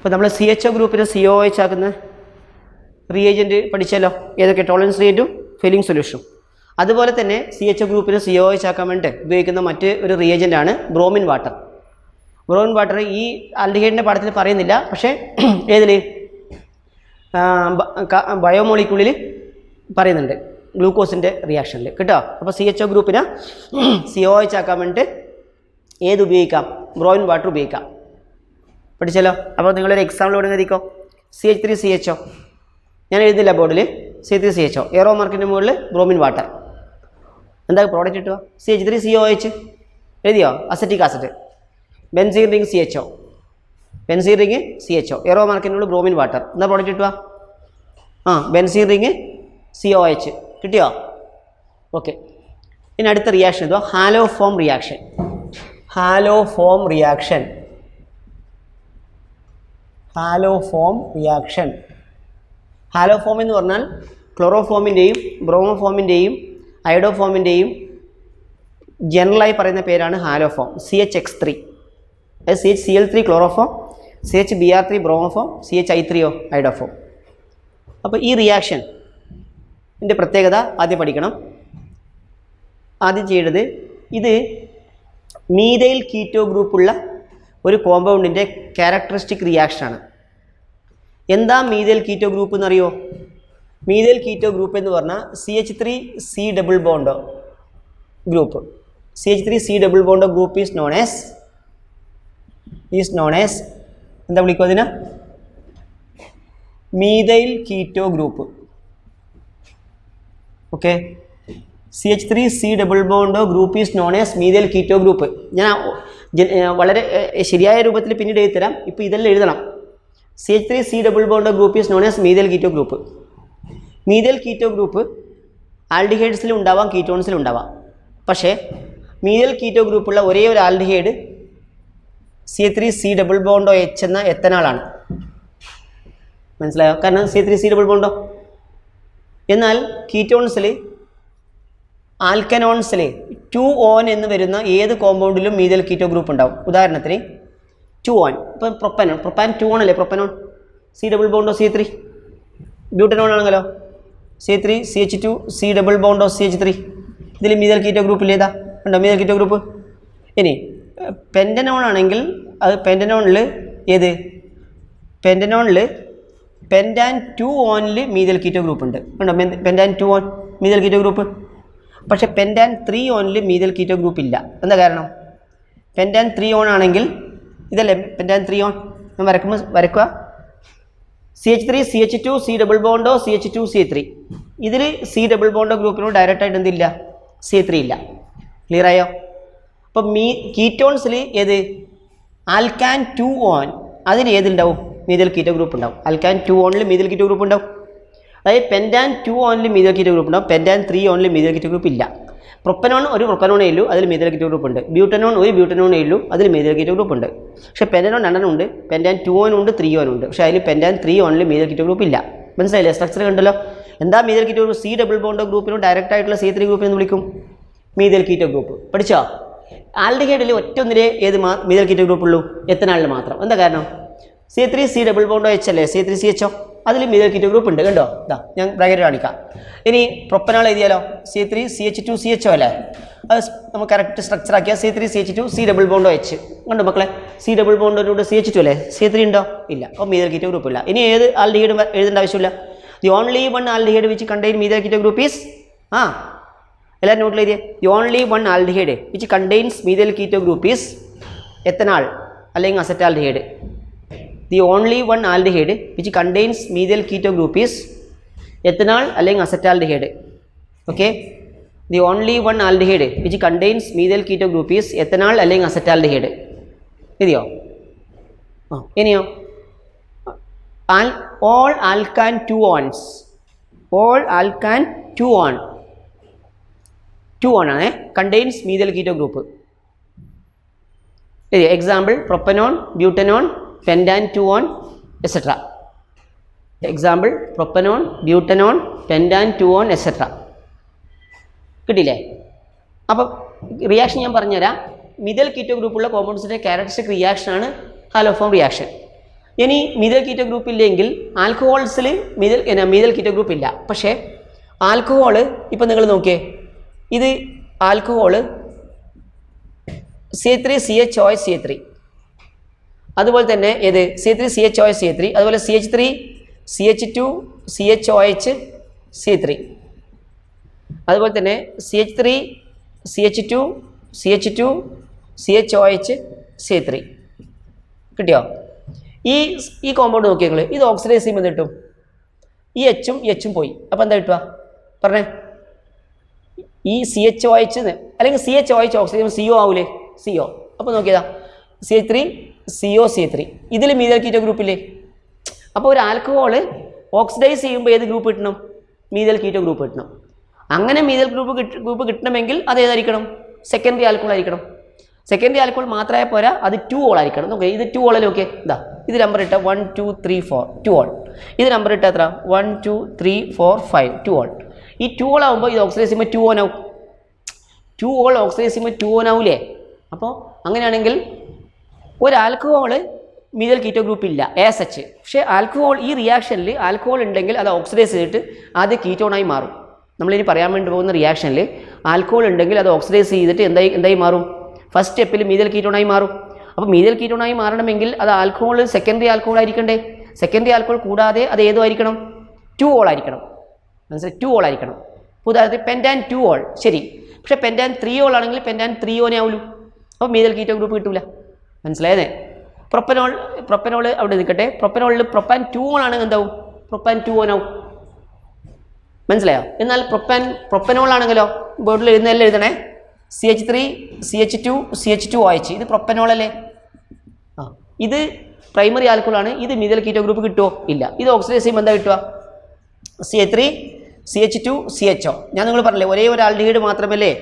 ഇപ്പോൾ നമ്മൾ CHO ഗ്രൂപ്പിന് COOH ആക്കുന്ന റിയേജൻറ്റ് പഠിച്ചല്ലോ, ഏതൊക്കെ? ടോളറൻസ് റിയേജൻറ്റും ഫില്ലിംഗ് സൊല്യൂഷനും. അതുപോലെ തന്നെ CHO ഗ്രൂപ്പിന് COOH ആക്കാൻ വേണ്ടി ഉപയോഗിക്കുന്ന മറ്റ് ഒരു റിയേജൻ്റാണ് ബ്രോമിൻ വാട്ടർ. ബ്രോമിൻ വാട്ടർ ഈ ആൽഡിഹൈഡിൻ്റെ പാഠത്തിൽ പറയുന്നില്ല, പക്ഷേ ഏതിൽ ബയോമോളിക്യൂളിൽ പറയുന്നുണ്ട്, ഗ്ലൂക്കോസിൻ്റെ റിയാക്ഷനിൽ കേട്ടോ. അപ്പോൾ CHO ഗ്രൂപ്പിന് COOH ആക്കാൻ വേണ്ടി ഏത് ഉപയോഗിക്കാം? ബ്രോമിൻ വാട്ടർ ഉപയോഗിക്കാം. പഠിച്ചല്ലോ. അപ്പോൾ നിങ്ങളൊരു എക്സാമ്പിൾ എഴുതിക്കോ. CH3CHO ഞാൻ എഴുതില്ല ബോർഡിൽ. CH3CHO എയറോ മാർക്കിൻ്റെ മുകളിൽ ബ്രോമിൻ വാട്ടർ. എന്താ പ്രോഡക്റ്റ് കിട്ടുക? CH3COH എഴുതിയോ? Acetic acid. Benzene ring CHO, benzene ring CHO എയറോ മാർക്കിനുള്ള ബ്രോമിൻ വാട്ടർ. എന്താ പ്രോഡക്റ്റ് കിട്ടുക? ബെൻസീൻ റിംഗ് COH കിട്ടിയോ? ഓക്കെ. ഇനി അടുത്ത റിയാക്ഷൻ ഇതോ, haloform reaction. Haloform reaction. Haloform reaction. Haloform എന്ന് പറഞ്ഞാൽ ക്ലോറോഫോമിൻ്റെയും ബ്രോമോഫോമിൻ്റെയും അയഡോഫോമിൻ്റെയും ജനറലായി പറയുന്ന പേരാണ് haloform. CHX3 CHCl3 chloroform, CHBr3 ബ്രോമോഫോം, CHI3 iodoform. അപ്പോൾ ഈ റിയാക്ഷൻ ഇതിൻ്റെ പ്രത്യേകത ആദ്യം പഠിക്കണം. ആദ്യം ചെയ്യേണ്ടത്, ഇത് മീഥൈൽ കീറ്റോ ഗ്രൂപ്പുള്ള ഒരു കോമ്പൗണ്ടിൻ്റെ ക്യാരക്ടറിസ്റ്റിക് റിയാക്ഷനാണ്. എന്താ മീഥൈൽ കീറ്റോ ഗ്രൂപ്പ് എന്നറിയോ? മീഥൈൽ കീറ്റോ ഗ്രൂപ്പ് എന്ന് പറഞ്ഞാൽ CH3C double bond group. CH3C double bond group is known as എന്താ വിളിക്കും അതിന്? Methyl keto group. Okay. CH3C double bond group is known as methyl keto group. ഞാൻ വളരെ ശരിയായ രൂപത്തിൽ പിന്നീട് എഴുതി തരാം. ഇപ്പോൾ ഇതെല്ലാം എഴുതണം. CH3C double bond group is known as methyl keto group. Methyl keto group ആൽഡിഹൈഡ്സിലും ഉണ്ടാവാം, കീറ്റോൺസിലും ഉണ്ടാവാം. പക്ഷേ മീഥൈൽ കീറ്റോ ഗ്രൂപ്പുള്ള ഒരേ ഒരു ആൽഡിഹൈഡ് CH3C ഡബിൾ ബോണ്ടോ H എന്ന എത്തനാളാണ്. മനസ്സിലായോ? കാരണം CH3C ഡബിൾ ബോണ്ടോ. എന്നാൽ കീറ്റോൺസിൽ, ആൽക്കനോൺസിൽ 2On എന്ന് വരുന്ന ഏത് കോമ്പൗണ്ടിലും മീഥൈൽ കീറ്റോ ഗ്രൂപ്പ് ഉണ്ടാവും. ഉദാഹരണത്തിന് 2On. ഇപ്പം പ്രൊപ്പാൻ 2On അല്ലേ? Propanone C double bond O CH3. Butanone ആണെങ്കിലോ CH3CH2C ഡബിൾ ബോണ്ടോ CH3. ഇതിൽ മീഥൈൽ കീറ്റോ ഗ്രൂപ്പിൽ ഏതാ ഉണ്ടോ? Methyl keto group. ഇനി പെൻറ്റനോൺ ആണെങ്കിൽ അത് പെൻറ്റനോണിൽ ഏത്? പെൻറ്റനോണിൽ പെൻറ്റാൻ 2On മീഥൈൽ കീറ്റോ ഗ്രൂപ്പ് ഉണ്ട്. ഉണ്ടോ? പെൻറ്റാൻ 2On മീഥൈൽ കീറ്റോ ഗ്രൂപ്പ്. പക്ഷേ പെൻറ്റാൻ 3On മീഥൈൽ കീറ്റോ ഗ്രൂപ്പ് ഇല്ല. എന്താ കാരണം? പെൻറ്റാൻ 3On ആണെങ്കിൽ ഇതല്ലേ പെൻറ്റാൻ 3On. ഞാൻ വരയ്ക്കുക. CH3CH2C double ബോണ്ടോ CH2CH3. ഇതിൽ C ഡബിൾ ബോണ്ടോ ഗ്രൂപ്പിനോട് ഡയറക്റ്റായിട്ട് എന്തില്ല? CH3 ഇല്ല. ക്ലിയർ ആയോ? അപ്പം കീറ്റോൺസിൽ ഏത്? ആൽക്കാൻ 2On അതിന് ഏതുണ്ടാവും? മീഥൈൽ കീറ്റോ ഗ്രൂപ്പ് ഉണ്ടാവും. ആൽക്കാൻ 2On മീഥൈൽ കീറ്റോ ഗ്രൂപ്പ് ഉണ്ടാവും. അതായത് പെൻറ്റാൻ 2On മീഥൈൽ കീറ്റോ ഗ്രൂപ്പ് ഉണ്ടാവും. പെൻറ്റാൻ 3On മീഥൈൽ കീറ്റോ ഗ്രൂപ്പ് ഇല്ല. പ്രൊപ്പനോൺ ഒരു പ്രൊപ്പനോണേ ഉള്ളൂ, അതിൽ മീഥൈൽ കീറ്റോ ഗ്രൂപ്പ് ഉണ്ട്. ബ്യൂട്ടനോൺ ഒരു ബ്യൂട്ടനോണേ ഉള്ളൂ, അതിൽ മീഥൈൽ കീറ്റോ ഗ്രൂപ്പ് ഉണ്ട്. പക്ഷേ പെൻറ്റനോൺ 2 ഉണ്ട്. പെൻറ്റാൻ 2On ഉണ്ട്, 3On ഉണ്ട്. പക്ഷേ അതിൽ പെൻറ്റാൻ 3On മീഥൈൽ കീറ്റോ ഗ്രൂപ്പ് ഇല്ല. മനസ്സിലായില്ലേ? സ്ട്രക്ചർ കണ്ടല്ലോ. എന്താ methyl keto group? C double bond O ഗ്രൂപ്പിനും ഡയറക്റ്റ് ആയിട്ടുള്ള CH3 ഗ്രൂപ്പിനെ എന്ന് വിളിക്കും മീഥൈൽ കീറ്റോ ഗ്രൂപ്പ്. പഠിച്ചോ? ആൽഡിഹൈഡിൽ ഒറ്റൊന്നിലെ ഏത് മീഥൈൽ കീറ്റോ ഗ്രൂപ്പ് ഉള്ളൂ? എത്തനാളിൽ മാത്രം. എന്താ കാരണം? CH3C ഡബിൾ ബോണ്ടോ H അല്ലേ? CH3CHO അതിൽ മീഥൈൽ കീറ്റോ ഗ്രൂപ്പ് ഉണ്ട്. കണ്ടോ? ഇതാ ഞാൻ ബ്രാക്കറ്റ് കാണിക്കാം. ഇനി പ്രൊപ്പനാൾ എഴുതിയാലോ? CH3CH2CHO അല്ലേ? അത് നമ്മൾ കറക്റ്റ് സ്ട്രക്ചർ ആക്കിയാൽ CH3CH2C ഡബിൾ ബോണ്ടോ H. കണ്ടോ മക്കളെ? C ഡബിൾ ബോണ്ടോട് CH2 അല്ലേ? CH3 ഉണ്ടോ? ഇല്ല. അപ്പോൾ മീഥൈൽ കീറ്റോ ഗ്രൂപ്പ് ഇല്ല. ഇനി ഏത് ആൽഡിഹൈഡും എഴുതേണ്ട ആവശ്യമില്ല. The only one aldehyde which contain methyl keto group is എല്ലാവരും നോട്ടിൽ എഴുതിയേ. The only one aldehyde which contains methyl keto group is ethanal അല്ലെങ്കിൽ acetaldehyde. The only one aldehyde which contains methyl keto group is ethanal അല്ലെങ്കിൽ acetaldehyde. Okay. The only one aldehyde which contains methyl keto group is ethanal അല്ലെങ്കിൽ acetaldehyde. എഴുതിയോ? ഇനിയോ? all alkan 2ons. all alkan 2on 2on ആണ് contains methyl keto group. Example propanone, butanone, pentan 2on etc. Example propanone, butanone, pentan 2on etc. കിട്ടിയില്ലേ? അപ്പം reaction ഞാൻ പറഞ്ഞുതരാം. Methyl keto ഗ്രൂപ്പുള്ള കോമ്പൗണ്ട്സിൻ്റെ ക്യാരക്ടറിസ്റ്റിക് റിയാക്ഷനാണ് ഹാലോഫോം റിയാക്ഷൻ. ഇനി മീഥൈൽ കീറ്റോ ഗ്രൂപ്പ് ഇല്ലെങ്കിൽ ആൽക്കഹോൾസിൽ മീഥൈൽ കീറ്റോ ഗ്രൂപ്പ് ഇല്ല. പക്ഷേ ആൽക്കഹോള് ഇപ്പം നിങ്ങൾ നോക്കിയേ, ഇത് ആൽക്കഹോള് CH3CHOH അതുപോലെ തന്നെ ഏത് C3CHOH അതുപോലെ CH3CH2CHOH അതുപോലെ തന്നെ CH3CH2CHOH കിട്ടിയോ? ഈ കോമ്പൗണ്ട് നോക്കിയാൽ നിങ്ങൾ ഇത് ഓക്സിഡൈസ് ചെയ്യുമ്പോൾ എന്ത് കിട്ടും? ഈ എച്ചും പോയി. അപ്പോൾ എന്താ കിട്ടുക പറഞ്ഞേ? ഈ CHOH അല്ലെങ്കിൽ CHOH ഓക്സിജൻ CO ആവൂലേ? CO. അപ്പോൾ നോക്കിയതാ CH3COCH3 ഇതിൽ മീഥൈൽ കീറ്റോ ഗ്രൂപ്പില്ലേ? അപ്പോൾ ഒരു ആൽക്കഹോള് ഓക്സിഡൈസ് ചെയ്യുമ്പോൾ ഏത് ഗ്രൂപ്പ് കിട്ടണം? മീഥൈൽ കീറ്റോ ഗ്രൂപ്പ് കിട്ടണം. അങ്ങനെ മീഥൈൽ ഗ്രൂപ്പ് കിട്ടണമെങ്കിൽ അത് ഏതായിരിക്കണം? സെക്കൻഡറി ആൽക്കഹോൾ ആയിരിക്കണം. സെക്കൻഡറി ആൽക്കഹോൾ മാത്രമായ പോരാ, അത് 2 ഓൾ ആയിരിക്കണം. നോക്കേ, ഇത് 2 ഓളല്ലേ? ഓക്കെ, ഇതാ ഇത് നമ്പർ ഇട്ട 1 2 3 4 2 ഓൾ. ഇത് നമ്പർ ഇട്ട എത്ര? 1 2 3 4 5 2 ഓൾ. ഈ 2 ഓൾ ആകുമ്പോൾ ഇത് ഓക്സിഡൈസ് ചെയ്യുമ്പോൾ 2 ഓൻ ആവും. 2 ഓൾ ഓക്സിഡൈസ് ചെയ്യുമ്പോൾ 2 ഓൻ ആവൂലേ? അപ്പോൾ അങ്ങനെയാണെങ്കിൽ ഒരു ആൽക്കഹോള് മീഥൈൽ കീറ്റോ ഗ്രൂപ്പ് ഇല്ല ASH. പക്ഷേ ആൽക്കഹോൾ ഈ റിയാക്ഷനിൽ ആൽക്കഹോൾ ഉണ്ടെങ്കിൽ അത് ഓക്സിഡൈസ് ചെയ്തിട്ട് ആദ്യം കീറ്റോണായി മാറും. നമ്മളിനി പറയാൻ വേണ്ടി പോകുന്ന റിയാക്ഷനിൽ ആൽക്കഹോൾ ഉണ്ടെങ്കിൽ അത് ഓക്സിഡൈസ് ചെയ്തിട്ട് എന്തായി മാറും? ഫസ്റ്റ് സ്റ്റെപ്പിൽ മീഥൈൽ കീറ്റോണായി മാറും. അപ്പോൾ മീഥൈൽ കീറ്റോണായി മാറണമെങ്കിൽ അത് ആൽക്കഹോൾ സെക്കൻഡറി ആൽക്കഹോൾ ആയിരിക്കണ്ടേ? സെക്കൻഡറി ആൽക്കഹോൾ കൂടാതെ അത് ഏതോ ആയിരിക്കണം? 2 ഓൾ ആയിരിക്കണം. മനസ്സിലായി? 2 ഓൾ ആയിരിക്കണം. ഉദാഹരണത്തിന് പെൻറ്റാൻ 2 ഓൾ ശരി. പക്ഷേ പെൻറ്റാൻ 3 ഓൾ ആണെങ്കിൽ പെൻറ്റാൻ 3 ഓനെ ആവുള്ളൂ. അപ്പോൾ മീഥൈൽ കീറ്റോ ഗ്രൂപ്പ് കിട്ടൂല. മനസ്സിലായതേ? പ്രൊപ്പനോൾ അവിടെ നിൽക്കട്ടെ. പ്രൊപ്പനോളിൽ പ്രൊപ്പാൻ 2 ഓൾ ആണെങ്കിൽ എന്താവും? പ്രൊപ്പാൻ 2 ഓനാവും. മനസ്സിലായോ? എന്നാൽ പ്രൊപ്പനോൾ ആണെങ്കിലോ ബോർഡിൽ എഴുതണേ CH3CH2CH2OH. ഇത് പ്രൊപ്പനോളല്ലേ? ഇത് പ്രൈമറി ആൽക്കഹോളാണ്. ഇത് മീഥൈൽ കീറ്റോ ഗ്രൂപ്പ് കിട്ടുമോ? ഇല്ല. ഇത് ഓക്സിഡൈസ് ചെയ്യുമ്പോൾ എന്താ കിട്ടുക? CH3CH2CHO. ഞാൻ നിങ്ങൾ പറഞ്ഞില്ലേ ഒരേ ഒരു ആൽഡിഹൈഡ് മാത്രമല്ലേ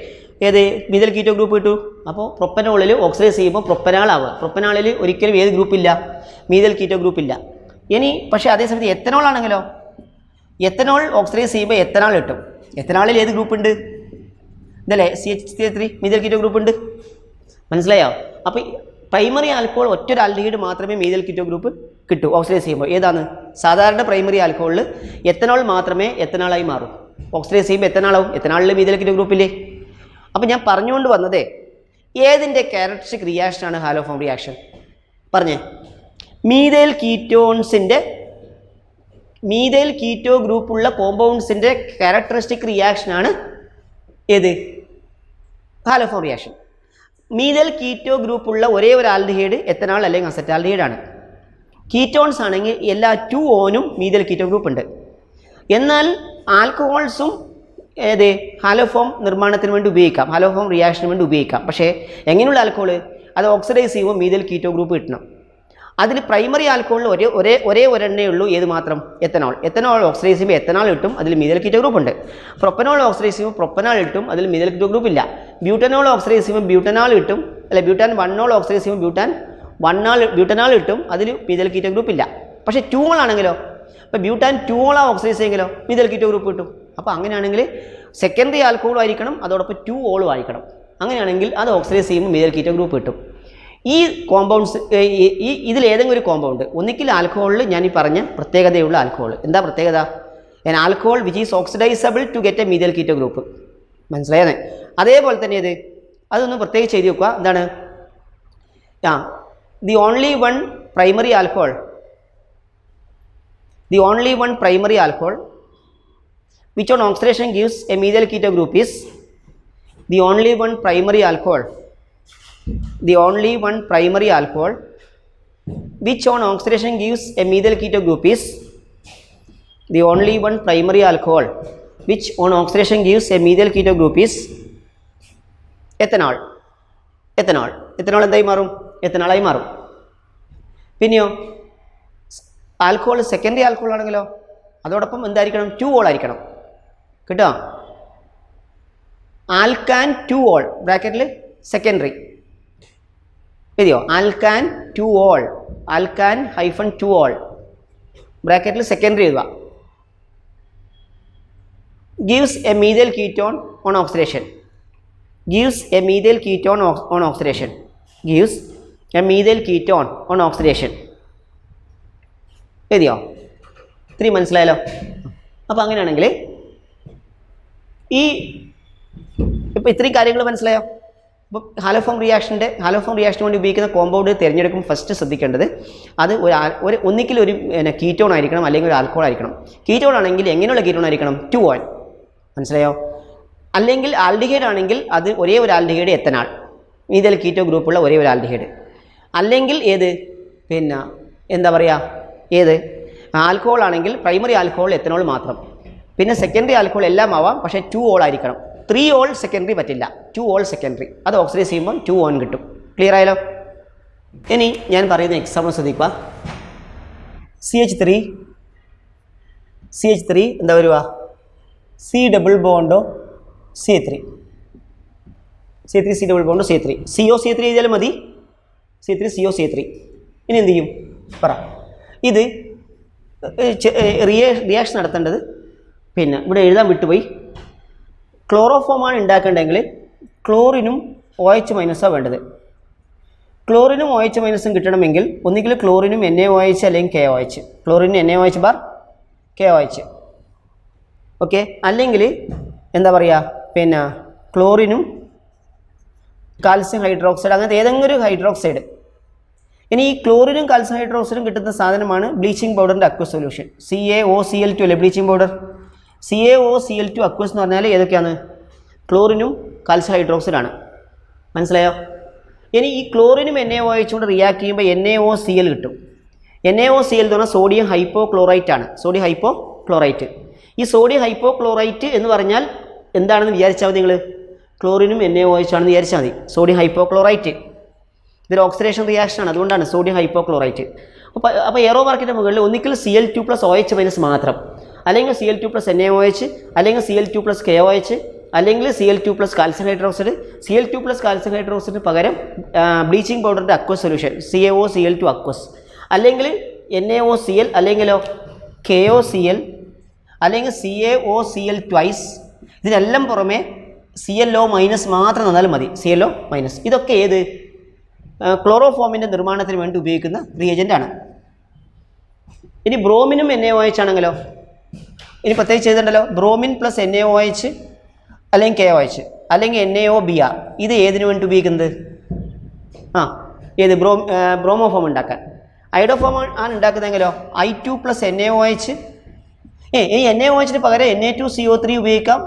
ഏത് മീഥൈൽ കീറ്റോ ഗ്രൂപ്പ് കിട്ടൂ. അപ്പോൾ പ്രൊപ്പനോളിൽ ഓക്സിഡൈസ് ചെയ്യുമ്പോൾ പ്രൊപ്പനാളാവുക. പ്രൊപ്പനാളിൽ ഒരിക്കലും ഏത് ഗ്രൂപ്പില്ല? Methyl keto ഗ്രൂപ്പില്ല. ഇനി പക്ഷേ അതേസമയത്ത് എത്തനോൾ ആണെങ്കിലോ എത്തനോൾ ഓക്സിഡൈസ് ചെയ്യുമ്പോൾ എത്തനാൾ കിട്ടും. എത്തനാളിൽ ഏത് ഗ്രൂപ്പ് ഉണ്ട്? ഇതല്ലേ CH3 മീഥൈൽ കീറ്റോ ഗ്രൂപ്പ് ഉണ്ട്. മനസ്സിലായോ? അപ്പോൾ പ്രൈമറി ആൽക്കഹോൾ ഒറ്റൊരു ആൽഡിഹൈഡ് മാത്രമേ മീഥൈൽ കീറ്റോ ഗ്രൂപ്പ് കിട്ടൂ ഓക്സിഡൈസ് ചെയ്യുമ്പോൾ. ഏതാണ്? സാധാരണ പ്രൈമറി ആൽക്കഹോളിൽ എത്തനോൾ മാത്രമേ എത്തനാളായി മാറും. ഓക്സിഡൈസ് ചെയ്യുമ്പോൾ എത്തനാളാവും. എത്തനാളിൽ മീഥൈൽ കീറ്റോ ഗ്രൂപ്പില്ലേ? അപ്പോൾ ഞാൻ പറഞ്ഞുകൊണ്ട് വന്നതേ ഏതിൻ്റെ ക്യാരക്ടറിസ്റ്റിക് റിയാക്ഷനാണ് ഹാലോഫോം റിയാക്ഷൻ? പറഞ്ഞേ. മീഥൈൽ കീറ്റോ ഗ്രൂപ്പുള്ള കോമ്പൗണ്ട്സിൻ്റെ ക്യാരക്ടറിസ്റ്റിക് റിയാക്ഷനാണ് ഏത്? Haloform reaction. മീഥൈൽ കീറ്റോ ഗ്രൂപ്പുള്ള ഒരേ ഒരു ആൽഡിഹൈഡ് എത്തനാൾ അല്ലെങ്കിൽ അസറ്റാൽഡിഹൈഡാണ്. കീറ്റോൺസ് ആണെങ്കിൽ എല്ലാ 2 ഓനും മീഥൈൽ കീറ്റോ ഗ്രൂപ്പ് ഉണ്ട്. എന്നാൽ ആൽക്കഹോൾസും ഏത് ഹാലോഫോം നിർമ്മാണത്തിന് വേണ്ടി ഉപയോഗിക്കാം, ഹാലോഫോം റിയാക്ഷന് വേണ്ടി ഉപയോഗിക്കാം. പക്ഷേ എങ്ങനെയുള്ള ആൽക്കഹോൾ? അത് ഓക്സിഡൈസ് ചെയ്യുമ്പോൾ മീഥൈൽ കീറ്റോ ഗ്രൂപ്പ് കിട്ടണം. അതിൽ പ്രൈമറി ആൽക്കഹോളിൽ ഒരെണ്ണേ ഉള്ളൂ. ഏത് മാത്രം? എത്തനോൾ ഓക്സിഡൈസ് ചെയ്യുമ്പോൾ എത്തനാൾ കിട്ടും, അതിൽ മീഥൈൽ കീറ്റോ ഗ്രൂപ്പ് ഉണ്ട്. പ്രൊപ്പനോൾ ഓക്സിഡൈസ് ചെയ്യുമ്പോൾ പ്രൊപ്പനാൾ കിട്ടും, അതിൽ മീഥൈൽ കീറ്റോ ഗ്രൂപ്പ് ഇല്ല. ബ്യൂട്ടനോൾ ഓക്സിഡൈസ് ചെയ്യുമ്പോൾ ബ്യൂട്ടനാൾ കിട്ടും, അല്ല ബ്യൂട്ടാൻ 1 ഓൾ ഓക്സിഡൈസ് ചെയ്യുമ്പോൾ ബ്യൂട്ടനാൾ കിട്ടും, അതിൽ മീഥൈൽ കീറ്റോ ഗ്രൂപ്പ് ഇല്ല. പക്ഷേ 2 ഓൾ ആണെങ്കിലോ? അപ്പോൾ ബ്യൂട്ടാൻ 2 ഓൾ ഓക്സിഡൈസ് ചെയ്യുമെങ്കിലോ മീഥൈൽ കീറ്റോ ഗ്രൂപ്പ് കിട്ടും. അപ്പോൾ അങ്ങനെയാണെങ്കിൽ സെക്കൻഡറി ആൽക്കഹോളും ആയിരിക്കണം, അതോടൊപ്പം 2 ഓളും ആയിരിക്കണം. അങ്ങനെയാണെങ്കിൽ അത് ഓക്സിഡൈസ് ചെയ്യുമ്പോൾ മീഥൈൽ കീറ്റോ ഗ്രൂപ്പ് കിട്ടും. ഈ കോമ്പൗണ്ട്സ് ഇതിലേതെങ്കിലും ഒരു കോമ്പൗണ്ട് ഒന്നിക്കിൽ ആൽക്കഹോളിൽ ഞാൻ ഈ പറഞ്ഞ പ്രത്യേകതയുള്ള ആൽക്കഹോൾ. എന്താ പ്രത്യേകത? an alcohol which is oxidizable to get a methyl keto group. മനസ്സിലായേ? അതേപോലെ തന്നെ ഇത് അതൊന്ന് പ്രത്യേകിച്ച് എഴുതി വെക്കുക. എന്താണ്? the only one primary alcohol which on oxidation gives a methyl keto group is the only one primary alcohol which on oxidation gives a methyl keto group is the only one primary alcohol which on oxidation gives a methyl keto group is ethanol. എന്തായി മാറും? എത്തനാളായി മാറും. പിന്നെയോ alcohol secondary alcohol ആണെങ്കിലോ അതോടൊപ്പം എന്തായിരിക്കണം? 2 all ആയിരിക്കണം. കേട്ടോ? ആൽക്കാൻ 2 all ബ്രാക്കറ്റിൽ സെക്കൻഡറി എഴുതിയോ? ആൽക്കാൻ 2 ഓൾ, ആൽക്കാൻ -2 ഓൾ ബ്രാക്കറ്റിൽ സെക്കൻഡറി എഴുതുക. gives a methyl ketone on oxidation. gives a methyl ketone on oxidation. എഴുതിയോ? ഇത്രയും മനസ്സിലായല്ലോ. അപ്പോൾ അങ്ങനെയാണെങ്കിൽ ഈ ഇപ്പോൾ ഇത്രയും കാര്യങ്ങൾ മനസ്സിലായോ? അപ്പോൾ ഹാലോഫോം റിയാക്ഷന് വേണ്ടി ഉപയോഗിക്കുന്ന കോമ്പൗണ്ട് തിരഞ്ഞെടുക്കുമ്പോൾ ഫസ്റ്റ് ശ്രദ്ധിക്കേണ്ടത് അത് ഒന്നിക്കൽ ഒരു കീറ്റോൺ ആയിരിക്കണം, അല്ലെങ്കിൽ ഒരു ആൽക്കഹോൾ ആയിരിക്കണം. കീറ്റോൺ ആണെങ്കിൽ എങ്ങനെയുള്ള കീറ്റോൺ ആയിരിക്കണം? 2 മനസ്സിലായോ? അല്ലെങ്കിൽ ആൽഡിഹൈഡ് ആണെങ്കിൽ അത് ഒരേ ഒരു ആൽഡിഹൈഡ് എത്തനാൾ, മീഥൈൽ കീറ്റോ ഗ്രൂപ്പുള്ള ഒരേ ഒരു ആൽഡിഹൈഡ്. അല്ലെങ്കിൽ ഏത് പിന്നെ എന്താ പറയുക, ഏത് ആൽക്കഹോൾ ആണെങ്കിൽ പ്രൈമറി ആൽക്കഹോൾ എത്തനോൾ മാത്രം. പിന്നെ സെക്കൻഡറി ആൽക്കഹോൾ എല്ലാം ആവാം, പക്ഷേ 2 ആയിരിക്കണം. 3 സെക്കൻഡറി പറ്റില്ല, 2 സെക്കൻഡറി. അത് ഓക്സിഡൈസ് ചെയ്യുമ്പോൾ 2 കിട്ടും. ക്ലിയർ ആയാലോ? ഇനി ഞാൻ പറയുന്ന എക്സാമ്പിൾ ശ്രദ്ധിക്കുക. CH3 എന്താ വരുക? C double bond O C3, C double bond O C3, CO C3 എഴുതിയാലും മതി. C3 CO C3. ഇനി എന്ത് ചെയ്യും പറ? ഇത് റിയാക്ഷൻ നടത്തേണ്ടത് പിന്നെ ഇവിടെ എഴുതാൻ വിട്ടുപോയി. ക്ലോറോഫോമാണ് ഉണ്ടാക്കേണ്ടതെങ്കിൽ ക്ലോറിനും OH മൈനസാണ് വേണ്ടത്. ക്ലോറിനും OH മൈനസും കിട്ടണമെങ്കിൽ ഒന്നുകിൽ ക്ലോറിനും NaOH അല്ലെങ്കിൽ KOH, ക്ലോറിനും NaOH bar KOH. Okay, അല്ലെങ്കിൽ എന്താ പറയുക, പിന്നെ ക്ലോറിനും കാൽസ്യം ഹൈഡ്രോക്സൈഡ്, അങ്ങനത്തെ ഏതെങ്കിലും ഒരു ഹൈഡ്രോക്സൈഡ്. ഇനി ഈ ക്ലോറിനും കാൽസ്യം ഹൈഡ്രോക്സൈഡും കിട്ടുന്ന സാധനമാണ് ബ്ലീച്ചിങ് പൗഡറിൻ്റെ അക്വസ് സൊല്യൂഷൻ. CaOCl2 അല്ലേ ബ്ലീച്ചിങ് പൗഡർ? CaOCl2 അക്വസ് എന്ന് പറഞ്ഞാൽ ഏതൊക്കെയാണ്? ക്ലോറിനും കാൽസ്യം ഹൈഡ്രോക്സൈഡാണ്. മനസ്സിലായോ? ഇനി ഈ ക്ലോറിനും NaOH കൊണ്ട് റിയാക്ട് ചെയ്യുമ്പോൾ NaOCl കിട്ടും. NaOCl എന്ന് പറഞ്ഞാൽ സോഡിയം ഹൈപ്പോക്ലോറൈറ്റ് ആണ്. Sodium hypochlorite. ഈ സോഡിയം ഹൈപ്പോക്ലോറൈറ്റ് എന്ന് പറഞ്ഞാൽ എന്താണെന്ന് വിചാരിച്ചാൽ മതി നിങ്ങൾ? ക്ലോറിനും NaOH ആണെന്ന് വിചാരിച്ചാൽ മതി. സോഡിയം ഹൈപ്പോക്ലോറൈറ്റ് ഇതൊരു ഓക്സിഡേഷൻ റിയാക്ഷനാണ്, അതുകൊണ്ടാണ് സോഡിയം ഹൈപ്പോക്ലോറൈറ്റ്. അപ്പോൾ എയറോ മാർക്കിൻ്റെ മുകളിൽ ഒന്നിക്കൽ Cl2+OH- മാത്രം, അല്ലെങ്കിൽ Cl2+ NaOH, അല്ലെങ്കിൽ Cl2+ KOH, അല്ലെങ്കിൽ Cl2+ calcium hydroxide. Cl2+ calcium ഹൈഡ്രോക്സൈഡിന് പകരം ബ്ലീച്ചിങ് പൗഡറിൻ്റെ അക്വസ് സൊല്യൂഷൻ CaOCl2 അക്വസ്, അല്ലെങ്കിൽ NaOCl, അല്ലെങ്കിലോ KOCl, അല്ലെങ്കിൽ CaOCl ട്വൈസ്. ഇതിനെല്ലാം പുറമെ ClO- മാത്രം തന്നാലും മതി. ClO-. ഇതൊക്കെ ഏത് ക്ലോറോഫോമിൻ്റെ നിർമ്മാണത്തിന് വേണ്ടി ഉപയോഗിക്കുന്ന റിയേജൻ്റാണ്. ഇനി ബ്രോമിനും NaOH ആണെങ്കിലോ, ഇനി പ്രത്യേകിച്ച് ചെയ്തിട്ടുണ്ടല്ലോ, ബ്രോമിൻ പ്ലസ് NaOH അല്ലെങ്കിൽ KOH അല്ലെങ്കിൽ NaOBr. ഇത് ഏതിനു വേണ്ടി ഉപയോഗിക്കുന്നത്? ഏത് ബ്രോമോഫോം ഉണ്ടാക്കാൻ. ഐഡോഫോം ആണ് ഉണ്ടാക്കുന്നതെങ്കിലോ I2+ NaOH. ഇനി NaOH പകരം Na2CO3 ഉപയോഗിക്കാം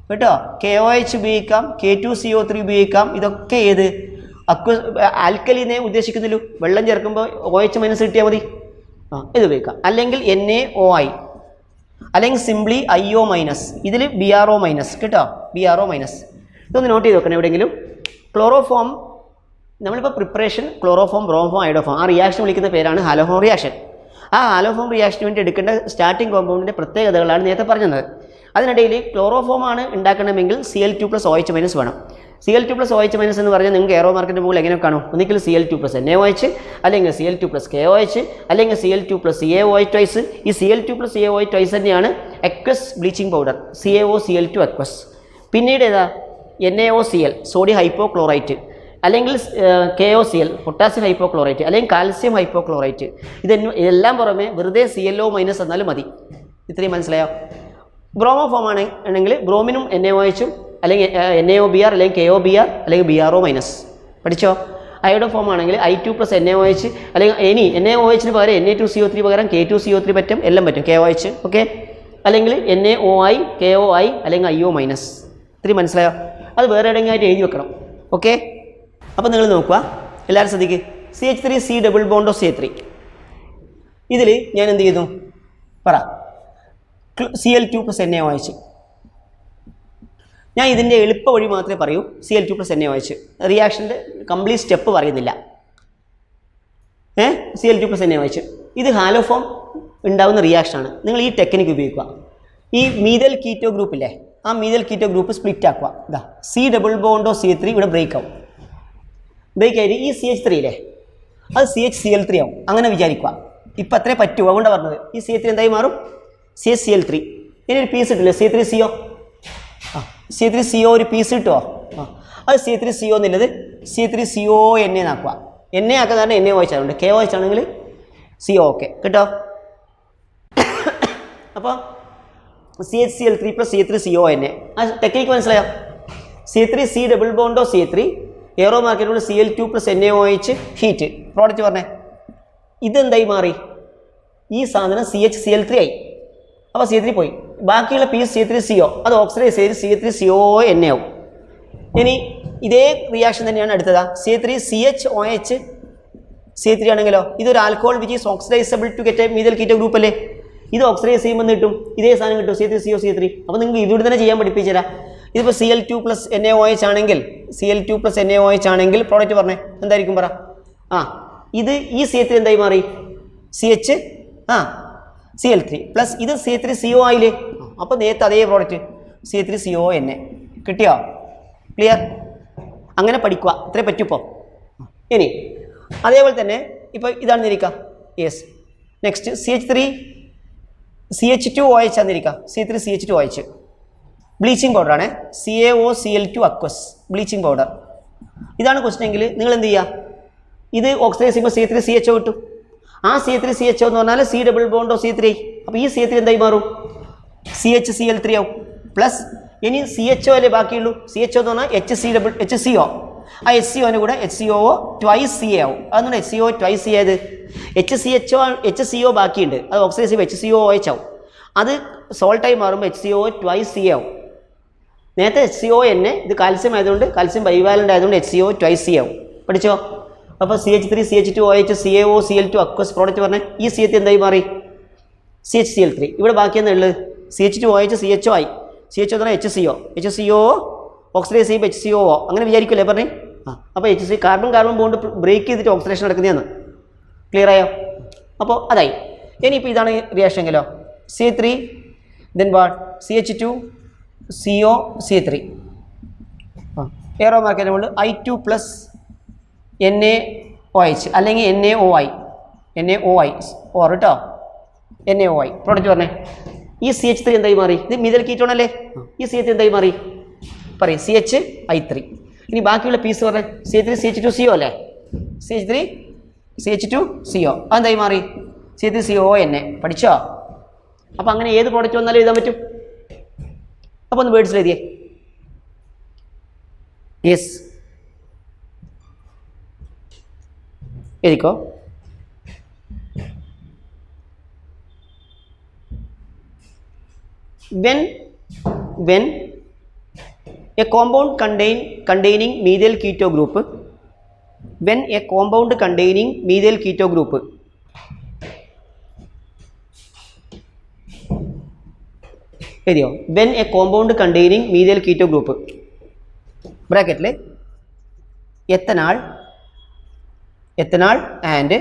കേട്ടോ, KOH ഉപയോഗിക്കാം, K2CO3 ഉപയോഗിക്കാം. ഇതൊക്കെ ഏത് ആൽക്കലിനെ ഉദ്ദേശിക്കുന്നില്ല. വെള്ളം ചേർക്കുമ്പോൾ OH- കിട്ടിയാൽ മതി. ഇത് ഉപയോഗിക്കാം. അല്ലെങ്കിൽ NaOI, അല്ലെങ്കിൽ സിംപ്ലി IO-. ഇതിൽ BRO- കേട്ടോ, BRO-. ഇതൊന്ന് നോട്ട് ചെയ്ത് വെക്കണം എവിടെയെങ്കിലും. ക്ലോറോഫോം നമ്മളിപ്പോൾ പ്രിപ്പറേഷൻ ക്ലോറോഫോം, ബ്രോമോഫോം, ഐഡോഫോം, ആ റിയാക്ഷൻ വിളിക്കുന്ന പേരാണ് ഹാലോഫോം റിയാക്ഷൻ. ആ ഹാലോഫോം റിയാക്ഷന് വേണ്ടി എടുക്കേണ്ട സ്റ്റാർട്ടിംഗ് കോമ്പൗണ്ടിൻ്റെ പ്രത്യേകതകളാണ് നേരത്തെ പറഞ്ഞത്. അതിനിടയിൽ ക്ലോറോഫോമാണ് ഉണ്ടാക്കണമെങ്കിൽ Cl2+OH- വേണം. Cl2+OH- എന്ന് പറഞ്ഞാൽ നിങ്ങൾക്ക് എയറോ മാർക്കിൻ്റെ മുകളിൽ എങ്ങനെ കാണും? ഒന്നിക്കൽ Cl2+ NaOH, അല്ലെങ്കിൽ Cl2+ KOH, അല്ലെങ്കിൽ Cl2+ CaOH ട്വൈസ്. ഈ Cl2+ CaOH ട്വൈസ് തന്നെയാണ് aqueous bleaching powder CaOCl2 aqueous. പിന്നീട് ഏതാ? NaOCl സോഡിയം ഹൈപ്പോക്ലോറൈറ്റ്, അല്ലെങ്കിൽ KOCl പൊട്ടാസ്യം ഹൈപ്പോക്ലോറൈറ്റ്, അല്ലെങ്കിൽ കാൽസ്യം ഹൈപ്പോക്ലോറൈറ്റ്. ഇതെല്ലാം പുറമെ വെറുതെ ClO- എന്നാലും മതി. ഇത്രയും മനസ്സിലായോ? ബ്രോമോഫോം ആണെങ്കിൽ ബ്രോമിനും NaOH, അല്ലെങ്കിൽ NaOBr, അല്ലെങ്കിൽ KOBr, അല്ലെങ്കിൽ BRO-. പഠിച്ചോ? ഐഡോഫോം ആണെങ്കിൽ I2+ NaOH, അല്ലെങ്കിൽ ഇനി NaOH പകരം Na2CO3 പകരം K2CO3 പറ്റും, എല്ലാം പറ്റും, KOH. ഓക്കെ, അല്ലെങ്കിൽ NaOI, KOI, അല്ലെങ്കിൽ IO-. ഇത്രയും മനസ്സിലായോ? അത് വേറെ എവിടെയെങ്കിലും ആയിട്ട് എഴുതി വെക്കണം. ഓക്കെ, അപ്പോൾ നിങ്ങൾ നോക്കുക, എല്ലാവരും ശ്രദ്ധിക്കുക. CH3 C double bond O C3. ഇതിൽ ഞാൻ എന്ത് ചെയ്തു പറ? Cl2+ NaOH. ഞാൻ ഇതിൻ്റെ എളുപ്പ വഴി മാത്രമേ പറയൂ. Cl2+ NaOH റിയാക്ഷൻ്റെ കംപ്ലീറ്റ് സ്റ്റെപ്പ് പറയുന്നില്ല. Cl2+ NaOH ഇത് ഹാലോഫോം ഉണ്ടാകുന്ന റിയാക്ഷനാണ്. നിങ്ങൾ ഈ ടെക്നിക്ക് ഉപയോഗിക്കുക. ഈ മീഥൈൽ കീറ്റോ ഗ്രൂപ്പില്ലേ, ആ മീഥൈൽ കീറ്റോ ഗ്രൂപ്പ് സ്പ്ലിറ്റ് ആക്കുക. ഇതാ C ഡബിൾ ബോണ്ടോ C3 ഇവിടെ ബ്രേക്ക് ആവും. ബ്രേക്ക് ആയിട്ട് ഈ CH3 ഇല്ലേ, അത് CHCl3 ആവും. അങ്ങനെ വിചാരിക്കുക. ഇപ്പം അത്രേ പറ്റൂ, അതുകൊണ്ടാണ് പറഞ്ഞത്. ഈ CH3 എന്തായി മാറും? CHCl3. ഇനി ഒരു പീസ് കിട്ടില്ലേ C3CO. C3CO ഒരു പീസ് കിട്ടുമോ? അത് C3CO എന്നുള്ളത് C3CO NA ആക്കുക. NA ആക്കുക കാരണം NaOH ആയതുകൊണ്ട്. KOH ആണെങ്കിൽ CO. ഓക്കെ കേട്ടോ. അപ്പോൾ CHCl3 പ്ലസ് C3CONA. ആ ടെക്നിക്ക് മനസ്സിലായോ? C3C double bond O C3 arrow മാർക്കറ്റിലുള്ള Cl2 plus NaOH heat product പറഞ്ഞേ. ഇതെന്തായി മാറി? ഈ സാധനം CHCl3 ആയി. അപ്പോൾ C3 പോയി. ബാക്കിയുള്ള പീസ് C3CO അത് ഓക്സിഡൈസ് ചെയ്ത് C3CONA ആവും. ഇനി ഇതേ റിയാക്ഷൻ തന്നെയാണ് അടുത്തതാ. C3CHOH C3 ആണെങ്കിലോ ഇതൊരു alcohol which is oxidisable to get a methyl keto group അല്ലേ? ഇത് ഓക്സിഡൈസ് ചെയ്യുമ്പോൾ കിട്ടും ഇതേ സാധനം കിട്ടും C3CO C3. അപ്പോൾ നിങ്ങൾക്ക് ഇവിടെ തന്നെ ചെയ്യാൻ പഠിപ്പിച്ചുതരാം. ഇതിപ്പോൾ Cl2 പ്ലസ് NaOH ആണെങ്കിൽ പ്രോഡക്റ്റ് പറഞ്ഞേ എന്തായിരിക്കും പറ? ഇത് ഈ C3 എന്തായി മാറി? Cl3 പ്ലസ് ഇത് C3CO ആയില്ലേ? അപ്പോൾ നേരത്തെ അതേ പ്രോഡക്റ്റ് C3CONA കിട്ടിയോ? ക്ലിയർ? അങ്ങനെ പഠിക്കുക, ഇത്രേ പറ്റിപ്പോൾ. ഇനി അതേപോലെ തന്നെ ഇപ്പോൾ ഇതാണ് നിരിക്കുക. യെസ്. നെക്സ്റ്റ് CH2OH ആണെന്നിരിക്കുക. C3CH2OH ബ്ലീച്ചിങ് പൗഡറാണ്. CaOCl2 aqueous bleaching powder. ഇതാണ് ക്വസ്റ്റൻ എങ്കിൽ നിങ്ങൾ എന്ത് ചെയ്യുക? ഇത് ഓക്സിഡൈസ് ചെയ്യുമ്പോൾ C3CHO കിട്ടും. ആ C3CHO എന്ന് പറഞ്ഞാൽ C ഡബിൾ ബോണ്ടോ C3. അപ്പോൾ ഈ C3 എന്തായി മാറും? CHCl3 ആവും. പ്ലസ് ഇനി CHO അല്ലേ ബാക്കിയുള്ളൂ. CHO എന്ന് പറഞ്ഞാൽ HCO. ആ HCOന് കൂടെ HCO ട്വൈസ് CA ആവും. അതെന്നാണ് HCO ട്വൈസ് CA ആയത്. HCO ബാക്കിയുണ്ട്, അത് ഓക്സിഡൈസ് ചെയ്യുമ്പോൾ HCOOH ആവും. അത് സോൾട്ടായി മാറുമ്പോൾ HCO ട്വൈസ് CA ആവും. നേരത്തെ HCONA ഇത് കാൽസ്യം ആയതുകൊണ്ട് കാൽസ്യം ബൈവാലൻ്റ് ആയതുകൊണ്ട് HCO ട്വൈസ് CA ആവും. പഠിച്ചോ? അപ്പോൾ CH3CH2OH CaOCl2 അക്വസ് പ്രോഡക്റ്റ് പറഞ്ഞാൽ ഈ C3 എന്തായി മാറി? CHCl3. ഇവിടെ ബാക്കി എന്താണുള്ളത്? CH2OH CHO ആയി. CHO എന്ന് പറഞ്ഞാൽ HCO ഓക്സിഡൈസ് ചെയ്യുമ്പോൾ HCO അങ്ങനെ വിചാരിക്കില്ലേ പറഞ്ഞേ? അപ്പോൾ കാർബൺ ബോണ്ട് ബ്രേക്ക് ചെയ്തിട്ട് ഓക്സിഡേഷൻ നടക്കുന്നതാണ്. ക്ലിയർ ആയോ? അപ്പോൾ അതായി. ഇനിയിപ്പോൾ ഇതാണ് റിയാക്ഷൻ എങ്കിലോ C3 then what CH2 CO C3 arrow mark നമ്മൾ I2 പ്ലസ് NaOH അല്ലെങ്കിൽ NaOI ഓർ കേട്ടോ NaOI പ്രോഡക്റ്റ് പറഞ്ഞേ. ഈ CH3 എന്തായി മാറി? ഇത് മീഥൈൽ കീറ്റോൺ അല്ലേ? ഈ CH3 എന്തായി മാറി പറയും? CHI3. ഇനി ബാക്കിയുള്ള പീസ് പറഞ്ഞേ C3CH2CO അല്ലേ? CH2CO അതെന്തായി മാറി? C3CONA. പഠിച്ചോ? അപ്പോൾ അങ്ങനെ ഏത് പ്രോഡക്റ്റ് വന്നാലും എഴുതാൻ പറ്റും. അപ്പോൾ ഒന്ന് വേർഡ്സിൽ എഴുതിയേ. യെസ് എഴുതിക്കോ. when a compound containing methyl keto group എഴുതിയോ? when a compound containing methyl keto group ബ്രാക്കറ്റിൽ ethanol and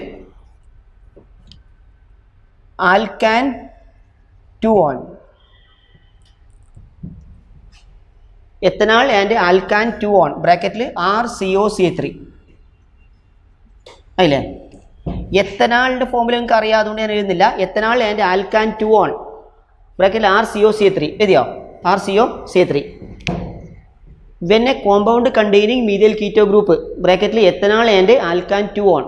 alcan 2-on ethanol and alcan 2-on ബ്രാക്കറ്റിൽ RCOCH3 അല്ലേ? എത്തനാളിൻ്റെ ഫോമുല നിങ്ങൾക്ക് അറിയാതുകൊണ്ട് ഞാൻ എഴുതുന്നില്ല. എത്തനാൾ ആൻഡ് ആൽക്കാൻ 2-on ബ്രാക്കറ്റിൽ RCOCH3 എഴുതിയോ? RCOCH3. when a compound containing methyl keto group ബ്രാക്കറ്റിൽ ethanol and alcan 2-on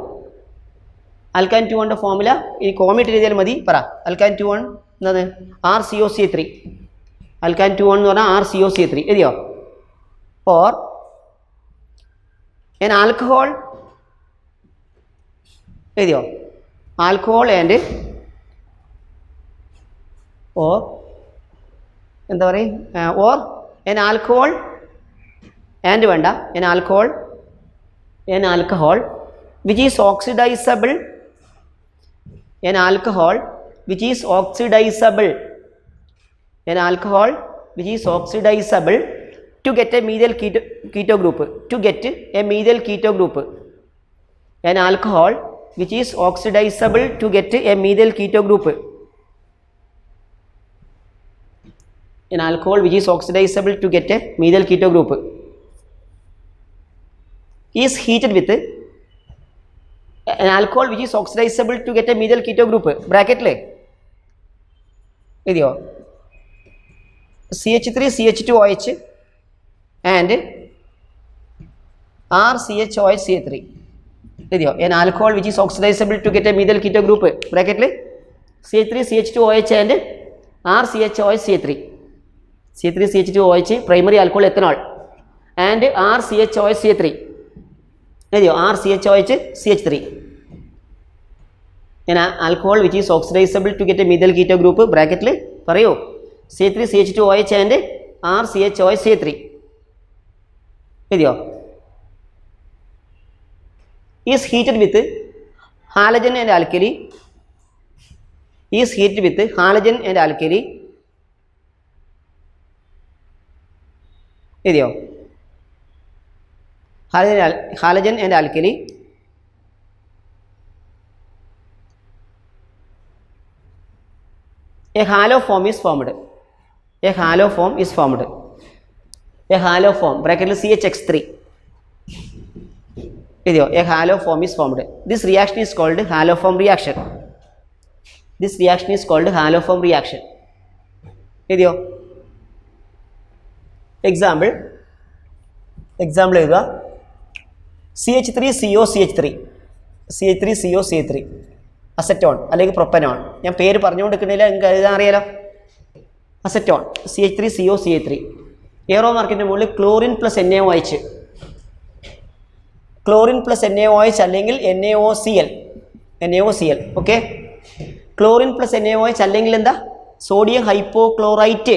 alcan 2-on formula ഈ കോമിറ്റ് എഴുതിയാൽ മതി. പറ alcan 2-on എന്താണ്? RCOCH3. alcan 2-on എന്ന് പറഞ്ഞാൽ RCOCH3 എഴുതിയോ? or an alcohol എഴുതിയോ? ആൽക്കഹോൾ ആൻഡ് ഓർ എന്താ പറയുക? ഓർ എൻ ആൽക്കഹോൾ ആൻഡ് വേണ്ട N alcohol which is oxidisable an alcohol which is oxidizable to get a methyl keto group an alcohol which is oxidizable to get a methyl keto group is heated with an alcohol which is oxidizable to get a methyl keto group bracket le idiyo CH3CH2OH and RCHOH CH3 idiyo an alcohol which is oxidizable to get a methyl keto group bracket le CH3CH2OH and RCHOH CH3. C3CH2OH primary alcohol ethanol and RCHOH CH3. RCHOH CH3. An alcohol which is oxidizable to get a methyl keto group bracket parayo C3CH2OH and RCHOH CH3. Is heated with halogen and alkali. Is heated with halogen and alkali. Halogen and alkali. A halo form is formed. A halo form is formed. A halo form bracket CHX3. A halo form is formed. This reaction is called haloform reaction. This reaction is called haloform reaction. Example CH3COCH3. CH3COCH3 acetone അല്ലെങ്കിൽ propanone. ഞാൻ പേര് പറഞ്ഞുകൊണ്ടിരിക്കുന്നില്ല, നിങ്ങൾക്ക് എഴുതാൻ അറിയാലോ. Acetone CH3COCH3. ഏറോ മാർക്കിൻ്റെ മുകളിൽ chlorine plus NaOH. Chlorine plus NaOH അല്ലെങ്കിൽ NaOCl. Okay, chlorine plus NaOH അല്ലെങ്കിൽ എന്താ സോഡിയം ഹൈപ്പോക്ലോറൈറ്റ്.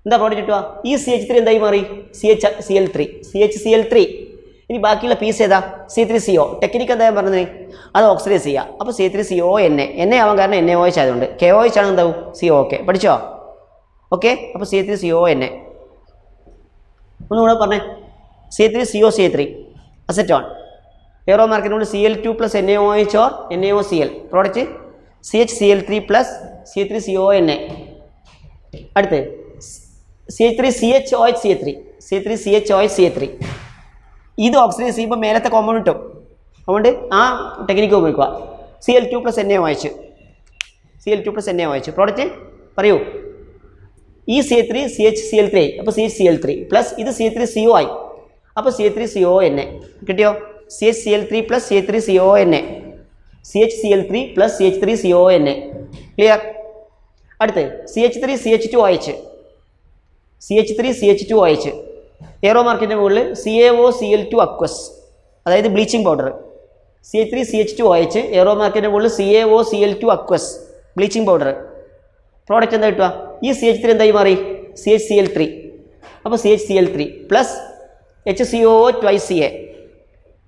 എന്താ പ്രോഡക്റ്റ് കിട്ടുക? ഈ CH3 എന്തായി മാറി? CHCl3. ഇനി ബാക്കിയുള്ള പീസ് ഏതാ? C3CO. ടെക്നിക്ക് എന്താ പറഞ്ഞത്? അത് ഓക്സിഡൈസ് ചെയ്യുക. അപ്പോൾ C3CO NA ആവാൻ കാരണം NaOH ആയതുകൊണ്ട്. KOH ആണ് എന്താവും? CO. ഓക്കെ, പഠിച്ചോ? ഓക്കെ, അപ്പോൾ C3CO NA. ഒന്നുകൂടെ പറഞ്ഞേ. C3COCH3 acetone. ഏറോ മാർക്കിനോട് Cl2 plus NaOH or NaOCl. Product CHCl3 plus C3CO NA. അടുത്ത് CH3CHOH CH3. ഇത് ഓക്സിഡൈസ് ചെയ്യുമ്പോൾ മേലത്തെ കോമ്പൗണ്ട് കിട്ടും. അതുകൊണ്ട് ആ ടെക്നിക്ക് ഉപയോഗിക്കുക. Cl2 plus NaOH. പ്രോഡക്റ്റ് പറയൂ. ഈ CH3 CHCl3 അപ്പോൾ CHCl3 പ്ലസ് ഇത് C3CO ആയി. അപ്പോൾ C3CO NA കിട്ടിയോ? CHCl3 plus C3CO NA. CHCl3 plus CH3CO NA. Clear? അടുത്ത് CH3CH2OH. ഏറോ മാർക്കിൻ്റെ മുകളിൽ CaOCl2 അക്വസ്, അതായത് ബ്ലീച്ചിങ് പൗഡർ. CH3CH2OH ഏറോ മാർക്കിൻ്റെ മുകളിൽ CaOCl2 aqueous bleaching powder. Product എന്താ കിട്ടുക? ഈ CH3 എന്തായി മാറി? CHCl3. അപ്പോൾ CHCl3 plus HCOO twice Ca.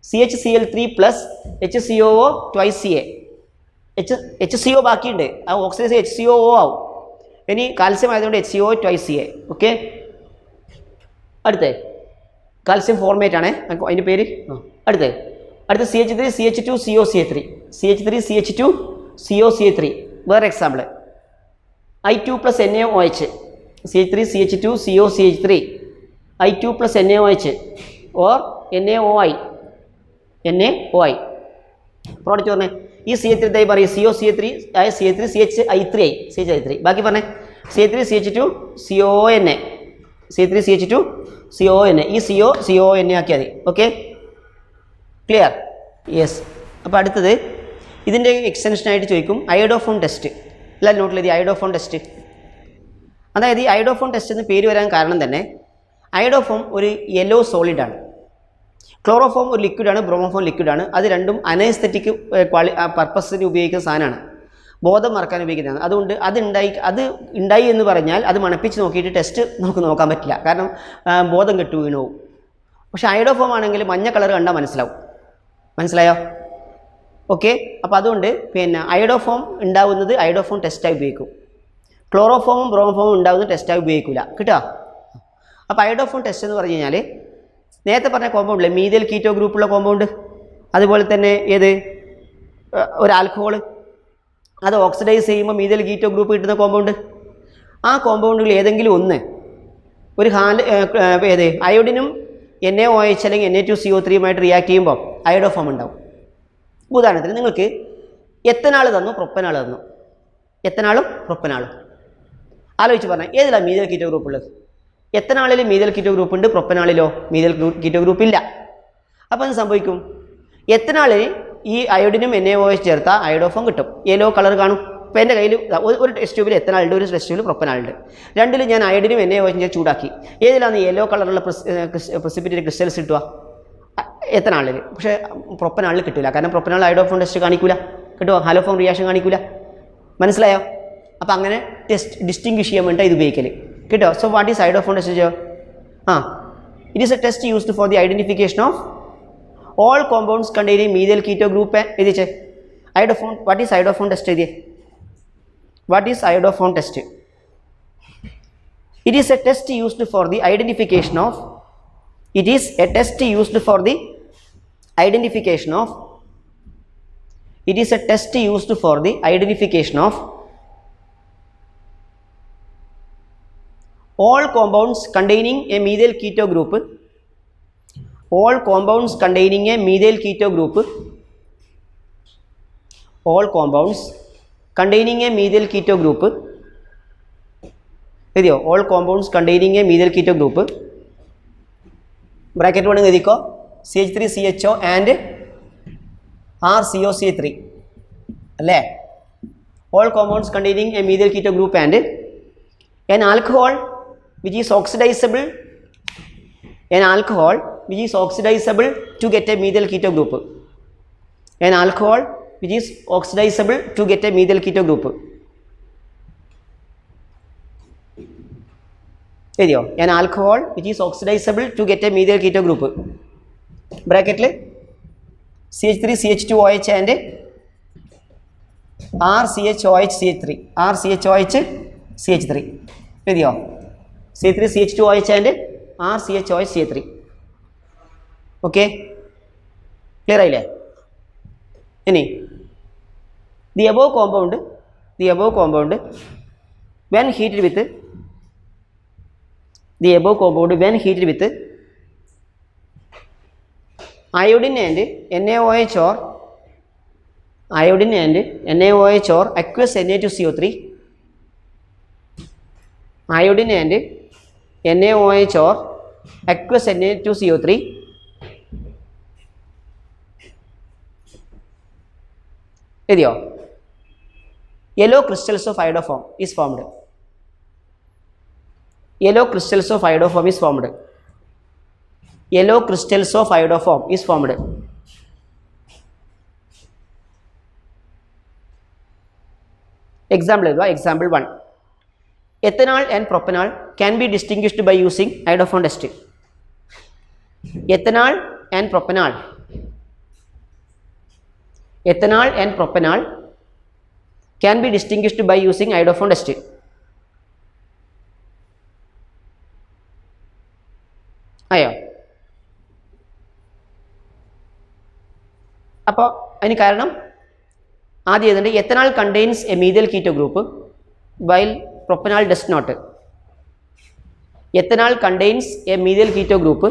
CHCl3 plus HCOO twice Ca. HCO ബാക്കിയുണ്ട്, ആ ഓക്സിഡൈസ് HCOO ആവും. ഇനി കാൽസ്യം ആയതുകൊണ്ട് HCO twice Ca. ഓക്കെ, അടുത്ത് കാൽസ്യം ഫോർമേറ്റ് ആണ് അതിൻ്റെ പേര്. അടുത്ത് CH3CH2COCH3. വേറെ example I2 plus NaOH. CH3CH2COCH3 I2 plus NaOH or NaOI. Product പറഞ്ഞേ. ഈ CH3 എന്തായി പറയും? COCH3 ആയ CH3CHI3 ആയി. CHI3 ബാക്കി പറഞ്ഞേ. C3CH2CONA. C3CH2CONA. ഈ CONA ആക്കിയാൽ മതി. Okay, clear? യെസ്. അപ്പോൾ അടുത്തത് ഇതിൻ്റെ എക്സ്റ്റൻഷനായിട്ട് ചോദിക്കും അയോഡോഫോൺ ടെസ്റ്റ്. എല്ലാം നോട്ടിൽ എഴുതി അയോഡോഫോൺ ടെസ്റ്റ്. അതായത് ഈ അയോഡോഫോൺ ടെസ്റ്റ് എന്ന് പേര് വരാൻ കാരണം തന്നെ അയോഡോഫോം ഒരു യെല്ലോ സോളിഡാണ്. ക്ലോറോഫോം ഒരു ലിക്വിഡാണ്, ബ്രോമോഫോം ലിക്വിഡാണ്. അത് രണ്ടും അനസ്തെറ്റിക് പർപ്പസിന് ഉപയോഗിക്കുന്ന സാധനമാണ്, ബോധം മറക്കാൻ ഉപയോഗിക്കുന്നതാണ്. അതുകൊണ്ട് അത് ഉണ്ടായി എന്ന് പറഞ്ഞാൽ അത് മണപ്പിച്ച് നോക്കിയിട്ട് ടെസ്റ്റ് നമുക്ക് നോക്കാൻ പറ്റില്ല, കാരണം ബോധം കെട്ടു വീണു പോകും. പക്ഷേ അയോഡോഫോം ആണെങ്കിൽ മഞ്ഞ കളർ കണ്ടാൽ മനസ്സിലാവും. മനസ്സിലായോ? ഓക്കെ, അപ്പോൾ അതുകൊണ്ട് അയോഡോഫോം ഉണ്ടാവുന്നത് അയോഡോഫോം ടെസ്റ്റായി ഉപയോഗിക്കും. ക്ലോറോഫോമും ബ്രോമോഫോമും ഉണ്ടാവുന്നത് ടെസ്റ്റായി ഉപയോഗിക്കില്ല. കിട്ടുക? അപ്പോൾ അയോഡോഫോം ടെസ്റ്റ് എന്ന് പറഞ്ഞു കഴിഞ്ഞാൽ നേരത്തെ പറഞ്ഞ കോമ്പൗണ്ടില്ലേ, മീഥൈൽ കീറ്റോ ഗ്രൂപ്പുള്ള കോമ്പൗണ്ട്, അതുപോലെ തന്നെ ഒരു ആൽക്കഹോൾ, അത് ഓക്സിഡൈസ് ചെയ്യുമ്പോൾ മീഥൈൽ കീറ്റോ ഗ്രൂപ്പ് കിട്ടുന്ന കോമ്പൗണ്ട്. ആ കോമ്പൗണ്ടുകളിൽ ഏതെങ്കിലും ഒന്ന് ഒരു അയോഡിനും NaOH അല്ലെങ്കിൽ Na2CO3 റിയാക്ട് ചെയ്യുമ്പോൾ അയോഡോഫോം ഉണ്ടാവും. ഉദാഹരണത്തിന് നിങ്ങൾക്ക് എത്തനാൾ തന്നു, പ്രൊപ്പനാൾ തന്നു. എത്തനാളും പ്രൊപ്പനാളും ആലോചിച്ച് പറഞ്ഞാൽ ഏതിലാണ് മീഥൈൽ കീറ്റോ ഗ്രൂപ്പ് ഉള്ളത്? എത്തനാളിൽ മീഥൈൽ കീറ്റോ ഗ്രൂപ്പ് ഉണ്ട്, പ്രൊപ്പനാളിലോ മീഥൈൽ കീറ്റോ ഗ്രൂപ്പ് ഇല്ല. അപ്പോൾ എന്ത് സംഭവിക്കും? എത്തനാളിൽ ഈ അയോഡിനും NaOH ചേർത്താൽ അയോഡോഫോം കിട്ടും, യെല്ലോ കളർ കാണും. ഇപ്പം എൻ്റെ കയ്യിൽ ഒരു ടെസ്റ്റ് ട്യൂബിൽ എത്തനാളുണ്ട്, ഒരു ടെസ്റ്റ് ട്യൂബിൽ പ്രൊപ്പനാളുണ്ട്. രണ്ടിൽ ഞാൻ അയഡിനും NaOH ചൂടാക്കി. ഏതിലാണ് യെല്ലോ കളറുള്ള പ്രസിപ്പിറ്റേറ്റ് ക്രിസ്റ്റൽസ് കിട്ടുക? എത്തനാളിൽ. പക്ഷേ പ്രൊപ്പനാളിൽ കിട്ടില്ല. കാരണം പ്രൊപ്പനാൾ അയോഡോഫോൺ ടെസ്റ്റ് കാണിക്കില്ല, കിട്ടുമോ? ഹാലോഫോൺ റിയാക്ഷൻ കാണിക്കില്ല. മനസ്സിലായോ? അപ്പോൾ അങ്ങനെ ഡിസ്റ്റിങ്വിഷ് ചെയ്യാൻ വേണ്ടി ഇത് ഉപയോഗിക്കൽ, കേട്ടോ. So what is iodoform test? It is a test used for the identification of all compounds containing methyl keto group എഴുതിച്ചേ. iodophone, what is iodophone test എഴുതിയേ? What is iodophone test? It is a test used for the identification of, it is a test used for the identification of, it is a test used for the identification of all compounds containing a methyl keto group, all compounds containing a methyl keto group, all compounds containing a methyl keto group, എഴുതിയോ? all compounds containing a methyl keto group, bracket വേണമെങ്കിൽ എഴുതിക്കോ. CH3CHO and RCOCH3 അല്ലേ? all compounds containing a methyl keto group and an alcohol which is oxidizable, an alcohol which is oxidizable to get a methyl keto group, an alcohol which is oxidizable to get a methyl keto group. എഴുതിയോ? an alcohol which is oxidizable to get a methyl keto group, ബ്രാക്കറ്റിൽ CH3CH2OH and RCHOHCH3, RCHOHCH3 എഴുതിയോ? CH3CH2OH and RCHOHCH3. Okay, clear ആയില്ലേ? ഇനി the above compound when heated with, the above compound when heated with iodine and NaOH or iodine and NaOH or aqueous Na2CO3, iodine and NaOH or aqueous Na2CO3 എഴുതിയോ? yellow crystals of iodoform is formed, yellow crystals of iodoform is formed, yellow crystals of iodoform is formed. Example എഴുതുക. example 1, ethanol and propanol can be distinguished by using iodophone test. ethanol and propanol, ethanol and propanol can be distinguished by using iodophone test. ആയോ? അപ്പോൾ അതിന് കാരണം ആദ്യം എഴുതേണ്ടത് ethanol contains a methyl keto group while propanol does not. ethanol contains a methyl keto group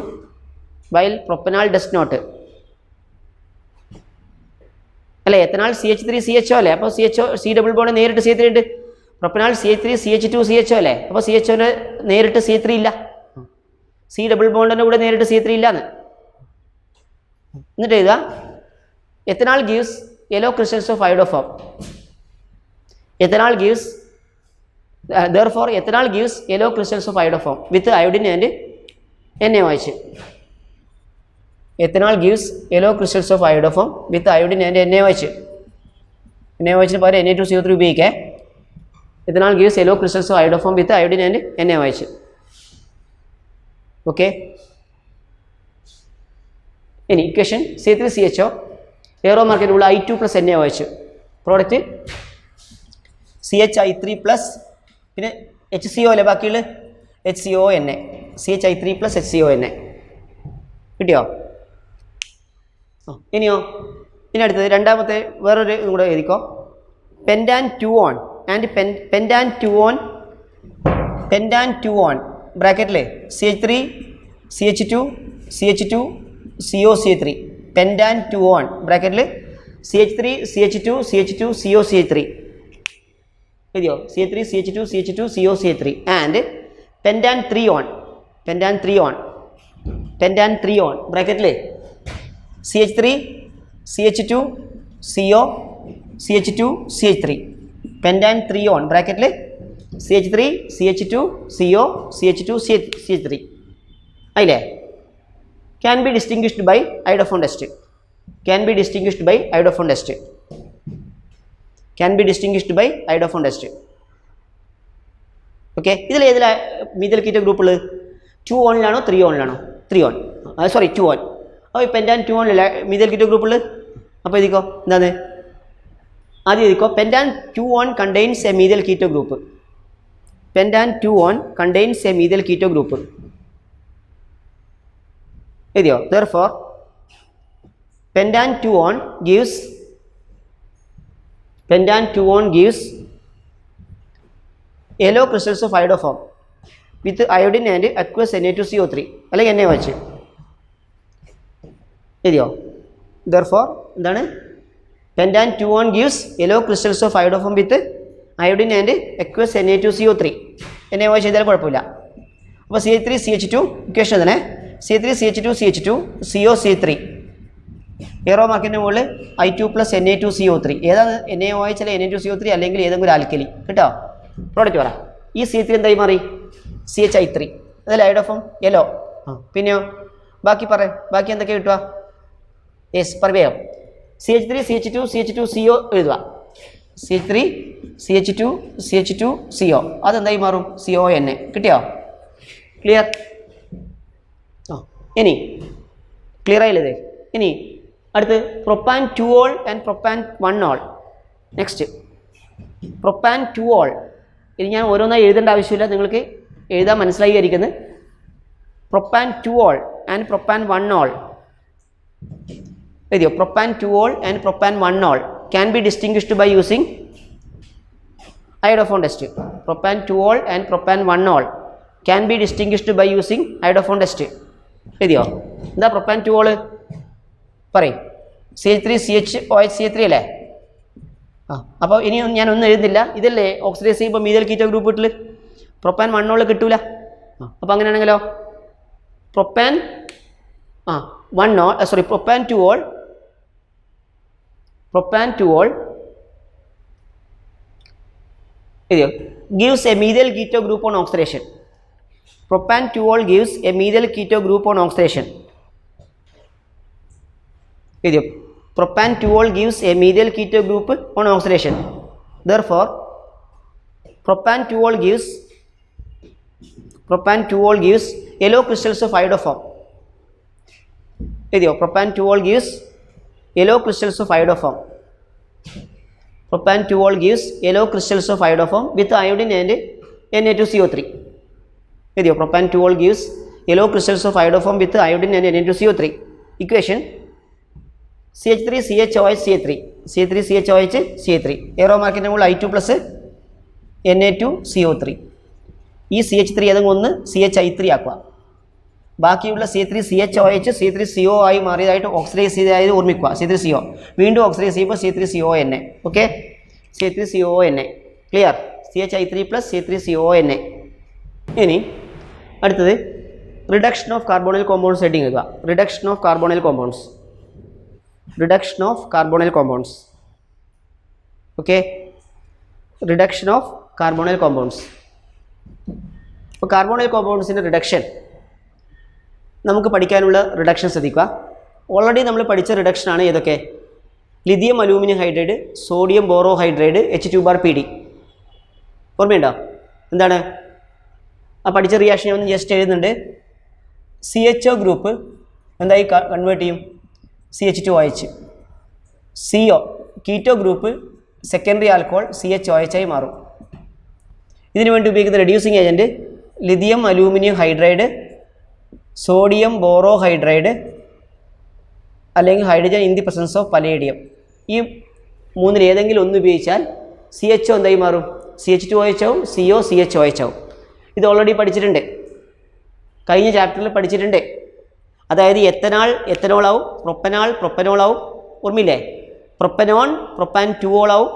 while propanol does not. അല്ലേ? ethanol CH3CHO അല്ലേ? അപ്പോൾ C double bond നേരിട്ട് C3 ഉണ്ട്. പ്രൊപ്പനാൽ CH3CH2CHO അല്ലേ? അപ്പോൾ CHOന് നേരിട്ട് C3 ഇല്ല. C ഡബിൾ ബോണ്ടിൻ്റെ കൂടെ നേരിട്ട് C3 ഇല്ലാന്ന്. എന്നിട്ട് എഴുതുക ethanol gives yellow crystals of iodoform. ethanol gives therefore ethanol gives yellow crystals of iodoform with iodine and NaOH. ethanol gives yellow crystals of iodoform with iodine and NaOH. NaOH ന് പകരം Na2CO3 ഉപയോഗിക്കേ. ethanol gives yellow crystals of iodoform with iodine and NaOH. Okay, ഇനി equation C3CHO aero market ഉള്ള I2 + NaOH product CHI3 plus പിന്നെ HCO അല്ലേ ബാക്കിയുള്ള HCONA, CHI3 + HCONA കിട്ടിയോ? ഇനിയോ? ഇനി അടുത്തത് രണ്ടാമത്തെ വേറൊരു കൂടെ എഴുതിക്കോ. പെൻഡാൻ 2 ആൻഡ് പെൻഡാൻ 2 ബ്രാക്കറ്റിൽ CH3CH2CH2COCH3 പെൻഡാൻ 2 ബ്രാക്കറ്റിൽ CH3CH2CH2COCH3 എഴുതിയോ? CH3CH2CH2COCH3 ആൻഡ് പെൻഡാൻ 3 ബ്രാക്കറ്റിൽ CH3CH2COCH2CH3 പെൻറ്റാൻ 3 ഓൺ ബ്രാക്കറ്റിൽ CH3 CH2 CO CH2 CH3 ആയില്ലേ? Can be distinguished by iodoform test. Can be distinguished by iodoform test. Can be distinguished by iodoform test. Okay, ഇതിൽ ഏതിലാണ് methyl keto group ഉള്ളത്? 2 ഓണിലാണോ 3 ഓണിലാണോ? 3 one, sorry 2 one. അപ്പോൾ ഈ pentan 2 ഓണിലല്ല methyl keto group ഉള്ളത്. അപ്പോൾ എഴുതിക്കോ, എന്താണ് ആദ്യം എഴുതിക്കോ, pentan 2 one contains a methyl keto group. Pentan 2 one contains a methyl keto group. എഴുതിയോ? therefore pentan 2 on gives yellow crystals of iodoform with iodine and aqueous Na2CO3 അല്ലെങ്കിൽ എന്നെ വെച്ച് എഴുതിയോ? therefore എന്താണ്? pentan 2 on gives yellow crystals of iodoform with iodine and aqueous Na2CO3 എന്നെ വെച്ച് ചെയ്താൽ കുഴപ്പമില്ല. അപ്പോൾ CH3 CH2 ഇക്വേഷൻ തന്നെ C3 CH2 CH2 CO C3 aero മാർക്കിൻ്റെ മുകളിൽ I2 + Na2CO3 ഏതാണ്? NaOH അല്ലെ Na2CO3 അല്ലെങ്കിൽ ഏതെങ്കിലും ഒരു ആൽക്കലി കേട്ടോ. പ്രോഡക്റ്റ് പറ. ഈ C3 എന്തായി മാറി? CHI3 അതല്ലേ ഐഡോഫോം യെല്ലോ. പിന്നെയോ ബാക്കി പറയാം, ബാക്കി എന്തൊക്കെ കിട്ടുക? യെസ് പറയാം. CH3 CH2 CH2 CO എഴുതുക. CH3 CH2 CH2 CO അതെന്തായി മാറും? CON കിട്ടിയോ? ക്ലിയർ? ഇനി ക്ലിയർ ആയില്ലേ? ഇനി അടുത്ത് propan 2 ol and propan 1 ol. Next propan 2 ol. ഇനി ഞാൻ ഓരോന്നായി എഴുതേണ്ട ആവശ്യമില്ല, നിങ്ങൾക്ക് എഴുതാൻ മനസ്സിലായിരിക്കുന്നത്. Propan 2 ol and propan 1 ol എഴുതിയോ? Propan 2 ol and propan 1 ol can be distinguished by using iodoform test. Propan 2 ol and propan 1 ol can be distinguished by using iodoform test. എഴുതിയോ? എന്താ പ്രൊപ്പാൻ 2 ഓള് പറയും? CH3 CHOH CH3 അല്ലേ? അപ്പോൾ ഇനി ഞാനൊന്നും എഴുതുന്നില്ല. ഇതല്ലേ ഓക്സിഡൈസ് ചെയ്യുമ്പോൾ മീഥൈൽ കീറ്റോ ഗ്രൂപ്പ് ഇട്ടിൽ പ്രൊപ്പാൻ 1 ഓൾ കിട്ടൂല. അപ്പോൾ അങ്ങനെയാണെങ്കിലോ propan 1 ol sorry propan 2 ol എഴുതിയോ? gives a methyl keto group on oxidation. Propan 2 ol gives a methyl keto group on oxidation. എഴുതിയോ? Propan 2 ol gives a methyl keto group on oxidation. Therefore Propan 2 ol gives yellow crystals of iodoform. എഴുതിയോ? Propan 2 ol gives yellow crystals of iodoform. Propan 2 ol gives yellow crystals of iodoform with iodine and Na2CO3. എഴുതിയോ? Propan 2 ol gives yellow crystals of iodoform with iodine and Na2CO3. Equation CH3 CHOH CH3 C3 CHOH CH3 aero മാർക്കിൻ്റെ മുകളിൽ I2 + Na2CO3. ഈ CH3 ഏതെങ്കിലും ഒന്ന് CHI3 ആക്കുക. ബാക്കിയുള്ള C3 CHOH C3 CO ആയി മാറിയതായിട്ട് oxidise ചെയ്തതായത് ഓർമ്മിക്കുക. C3 CO വീണ്ടും ഓക്സിഡൈസ് ചെയ്യുമ്പോൾ C3 CON. Okay, C3 CON clear? CHI3 + C3 CON. ഇനി അടുത്തത് reduction of carbonyl compounds heading എഴുതുക. Reduction of carbonyl compounds. Okay, reduction of carbonyl compounds. അപ്പോൾ carbonyl കോമ്പൗണ്ട്സിൻ്റെ reduction നമുക്ക് പഠിക്കാനുള്ള റിഡക്ഷൻ ശ്രദ്ധിക്കുക. ഓൾറെഡി നമ്മൾ പഠിച്ച റിഡക്ഷനാണ് ഏതൊക്കെ? Lithium aluminium hydride, sodium borohydride, H2-PD. ഓർമ്മയുണ്ടോ? എന്താണ് ആ പഠിച്ച റിയാക്ഷൻ? ഒന്ന് ജസ്റ്റ് എഴുതുന്നുണ്ട്. CHO ഗ്രൂപ്പ് എന്തായി കൺവേർട്ട് ചെയ്യും? CH2OH. CO keto group secondary alcohol CHOH ആയി മാറും. ഇതിനു വേണ്ടി ഉപയോഗിക്കുന്ന reducing agent lithium aluminium hydride, sodium borohydride അല്ലെങ്കിൽ hydrogen in the presence of palladium. ഈ മൂന്നിൽ ഏതെങ്കിലും ഒന്ന് ഉപയോഗിച്ചാൽ CHO എന്തായി മാറും? CH2OH ആവും, CO CHOH ആവും. ഇത് ഓൾറെഡി പഠിച്ചിട്ടുണ്ട്, കഴിഞ്ഞ ചാപ്റ്ററിൽ പഠിച്ചിട്ടുണ്ട്. അതായത് എത്തനോൾ ആവും, പ്രൊപ്പനോൾ ആവും. ഓർമ്മയില്ലേ? പ്രൊപ്പനോൺ പ്രൊപ്പാൻ 2 ഓൾ ആവും.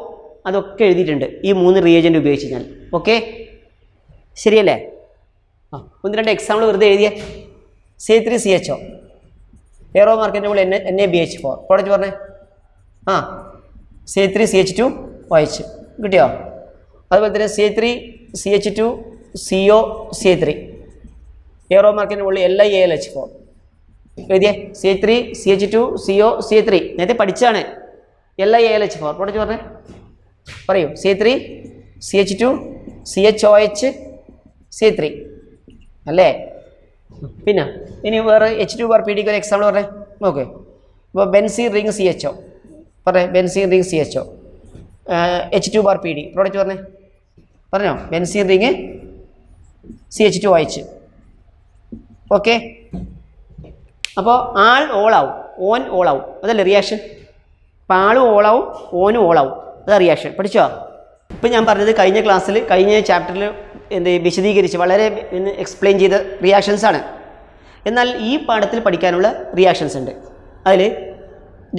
അതൊക്കെ എഴുതിയിട്ടുണ്ട് ഈ 3 റിയേജൻറ്റ് ഉപയോഗിച്ച് കഴിഞ്ഞാൽ. ഓക്കെ, ശരിയല്ലേ? ഒന്ന് രണ്ട് എക്സാമ്പിൾ വെറുതെ എഴുതിയേ. C3 CHO എയറോ മാർക്കിൻ്റെ മുകളിൽ NaBH4 പ്രോഡക്റ്റ് പറഞ്ഞേ. C3 CH2OH കിട്ടിയോ? അതുപോലെ തന്നെ CH3 CH2 CO CH3 ഏറോ മാർക്കിൻ്റെ മുകളിൽ LiAlH4 എഴുതിയേ CH3 CH2 CO CH3 നേരത്തെ പഠിച്ചാണ് LiAlH4 പഠിച്ചു പറഞ്ഞേ പറയൂ CH3 CH2 CHOH CH3 അല്ലേ പിന്നെ ഇനി വേറെ H2 ബാർ PDക്ക് ഒരു എക്സാമ്പിൾ പറഞ്ഞേ ഓക്കെ ഇപ്പോൾ ബെൻസീൻ റിംഗ് CHO പറഞ്ഞേ benzene ring CHO H2 bar PD product പറഞ്ഞോ ബെൻസീൻ റിംഗ് CH2OH ഓക്കെ അപ്പോൾ ആൾ ഓളാവും ഓൻ ഓളാവും അതല്ലേ റിയാക്ഷൻ അപ്പോൾ ആളും ഓളാവും ഓനും ഓളാവും അതാ റിയാക്ഷൻ പഠിച്ചോ ഇപ്പം ഞാൻ പറഞ്ഞത് കഴിഞ്ഞ ക്ലാസ്സിൽ കഴിഞ്ഞ ചാപ്റ്ററിൽ വിശദീകരിച്ച് വളരെ എക്സ്പ്ലെയിൻ ചെയ്ത റിയാക്ഷൻസാണ്. എന്നാൽ ഈ പാഠത്തിൽ പഠിക്കാനുള്ള റിയാക്ഷൻസ് ഉണ്ട്. അതിൽ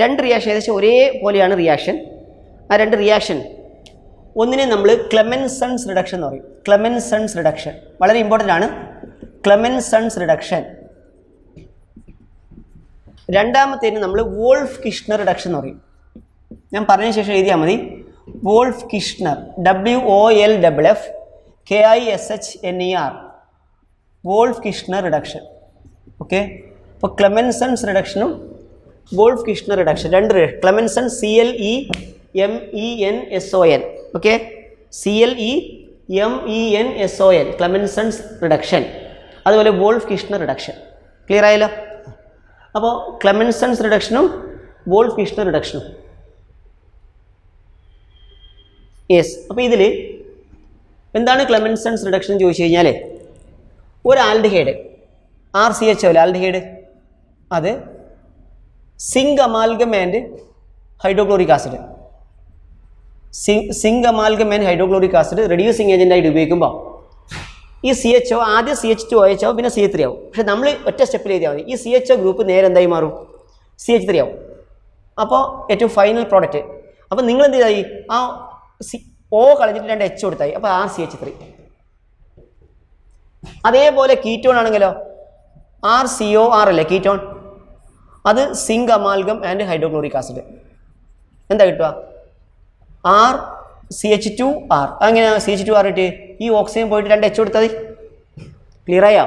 രണ്ട് റിയാക്ഷൻ ഏകദേശം ഒരേപോലെയാണ് റിയാക്ഷൻ. ആ രണ്ട് റിയാക്ഷൻ ഒന്നിനെ നമ്മൾ ക്ലെമൻസൺസ് റിഡക്ഷൻ എന്ന് പറയും. ക്ലെമൻസൺസ് റിഡക്ഷൻ വളരെ ഇമ്പോർട്ടൻ്റ് ആണ്. ക്ലെമൻസൺസ് റിഡക്ഷൻ. രണ്ടാമത്തേന് നമ്മൾ വോൾഫ് കിഷ്ണർ റിഡക്ഷൻ എന്ന് പറയും. ഞാൻ പറഞ്ഞ ശേഷം എഴുതിയാൽ മതി. Wolff Kishner WOLFF KISHNER Wolff Kishner reduction. Okay, അപ്പോൾ ക്ലെമൻസൺസ് റിഡക്ഷനും വോൾഫ് കിഷ്ണർ റിഡക്ഷൻ രണ്ട് Clemmensen CLEMENSON okay CLEMENSON Clemmensen's reduction. അതുപോലെ വോൾഫ് കിഷ്ണർ റിഡക്ഷൻ. ക്ലിയർ ആയല്ലോ? അപ്പോൾ ക്ലെമൻസൺസ് റിഡക്ഷനും വോൾഫ് കിഷ്ണർ റിഡക്ഷനും. യെസ്. അപ്പോൾ ഇതിൽ എന്താണ് ക്ലെമൻസൺസ് റിഡക്ഷൻ എന്ന് ചോദിച്ചു കഴിഞ്ഞാൽ ഒരു ആൽഡിഹൈഡ് RCHO ആൽഡിഹൈഡ് അത് zinc amalgam and hydrochloric acid zinc amalgam and hydrochloric acid reducing ഏജൻ്റായിട്ട് ഉപയോഗിക്കുമ്പോൾ ഈ CHO ആദ്യം CH2OH ആവും, പിന്നെ CH3 ആവും. പക്ഷെ നമ്മൾ ഒറ്റ സ്റ്റെപ്പിൽ എഴുതിയാൽ മതി. ഈ CHO ഗ്രൂപ്പ് നേരെ എന്തായി മാറും? CH3 ആവും. അപ്പോൾ ഏറ്റവും ഫൈനൽ പ്രോഡക്റ്റ്. അപ്പോൾ നിങ്ങൾ എന്ത് ചെയ്തായി? ആ O കളഞ്ഞിട്ട് രണ്ട് H കൊടുത്തായി. അപ്പോൾ RCH3. അതേപോലെ കീറ്റോൺ ആണെങ്കിലോ RCOR അല്ലേ കീറ്റോൺ, അത് zinc amalgam and hydrochloric acid. എന്താ കിട്ടുക? RCH2R. അങ്ങനെ CH2R ഇട്ട് ഈ ഓക്സിജൻ പോയിട്ട് രണ്ട് H കൊടുത്താൽ ക്ലിയർ ആയോ?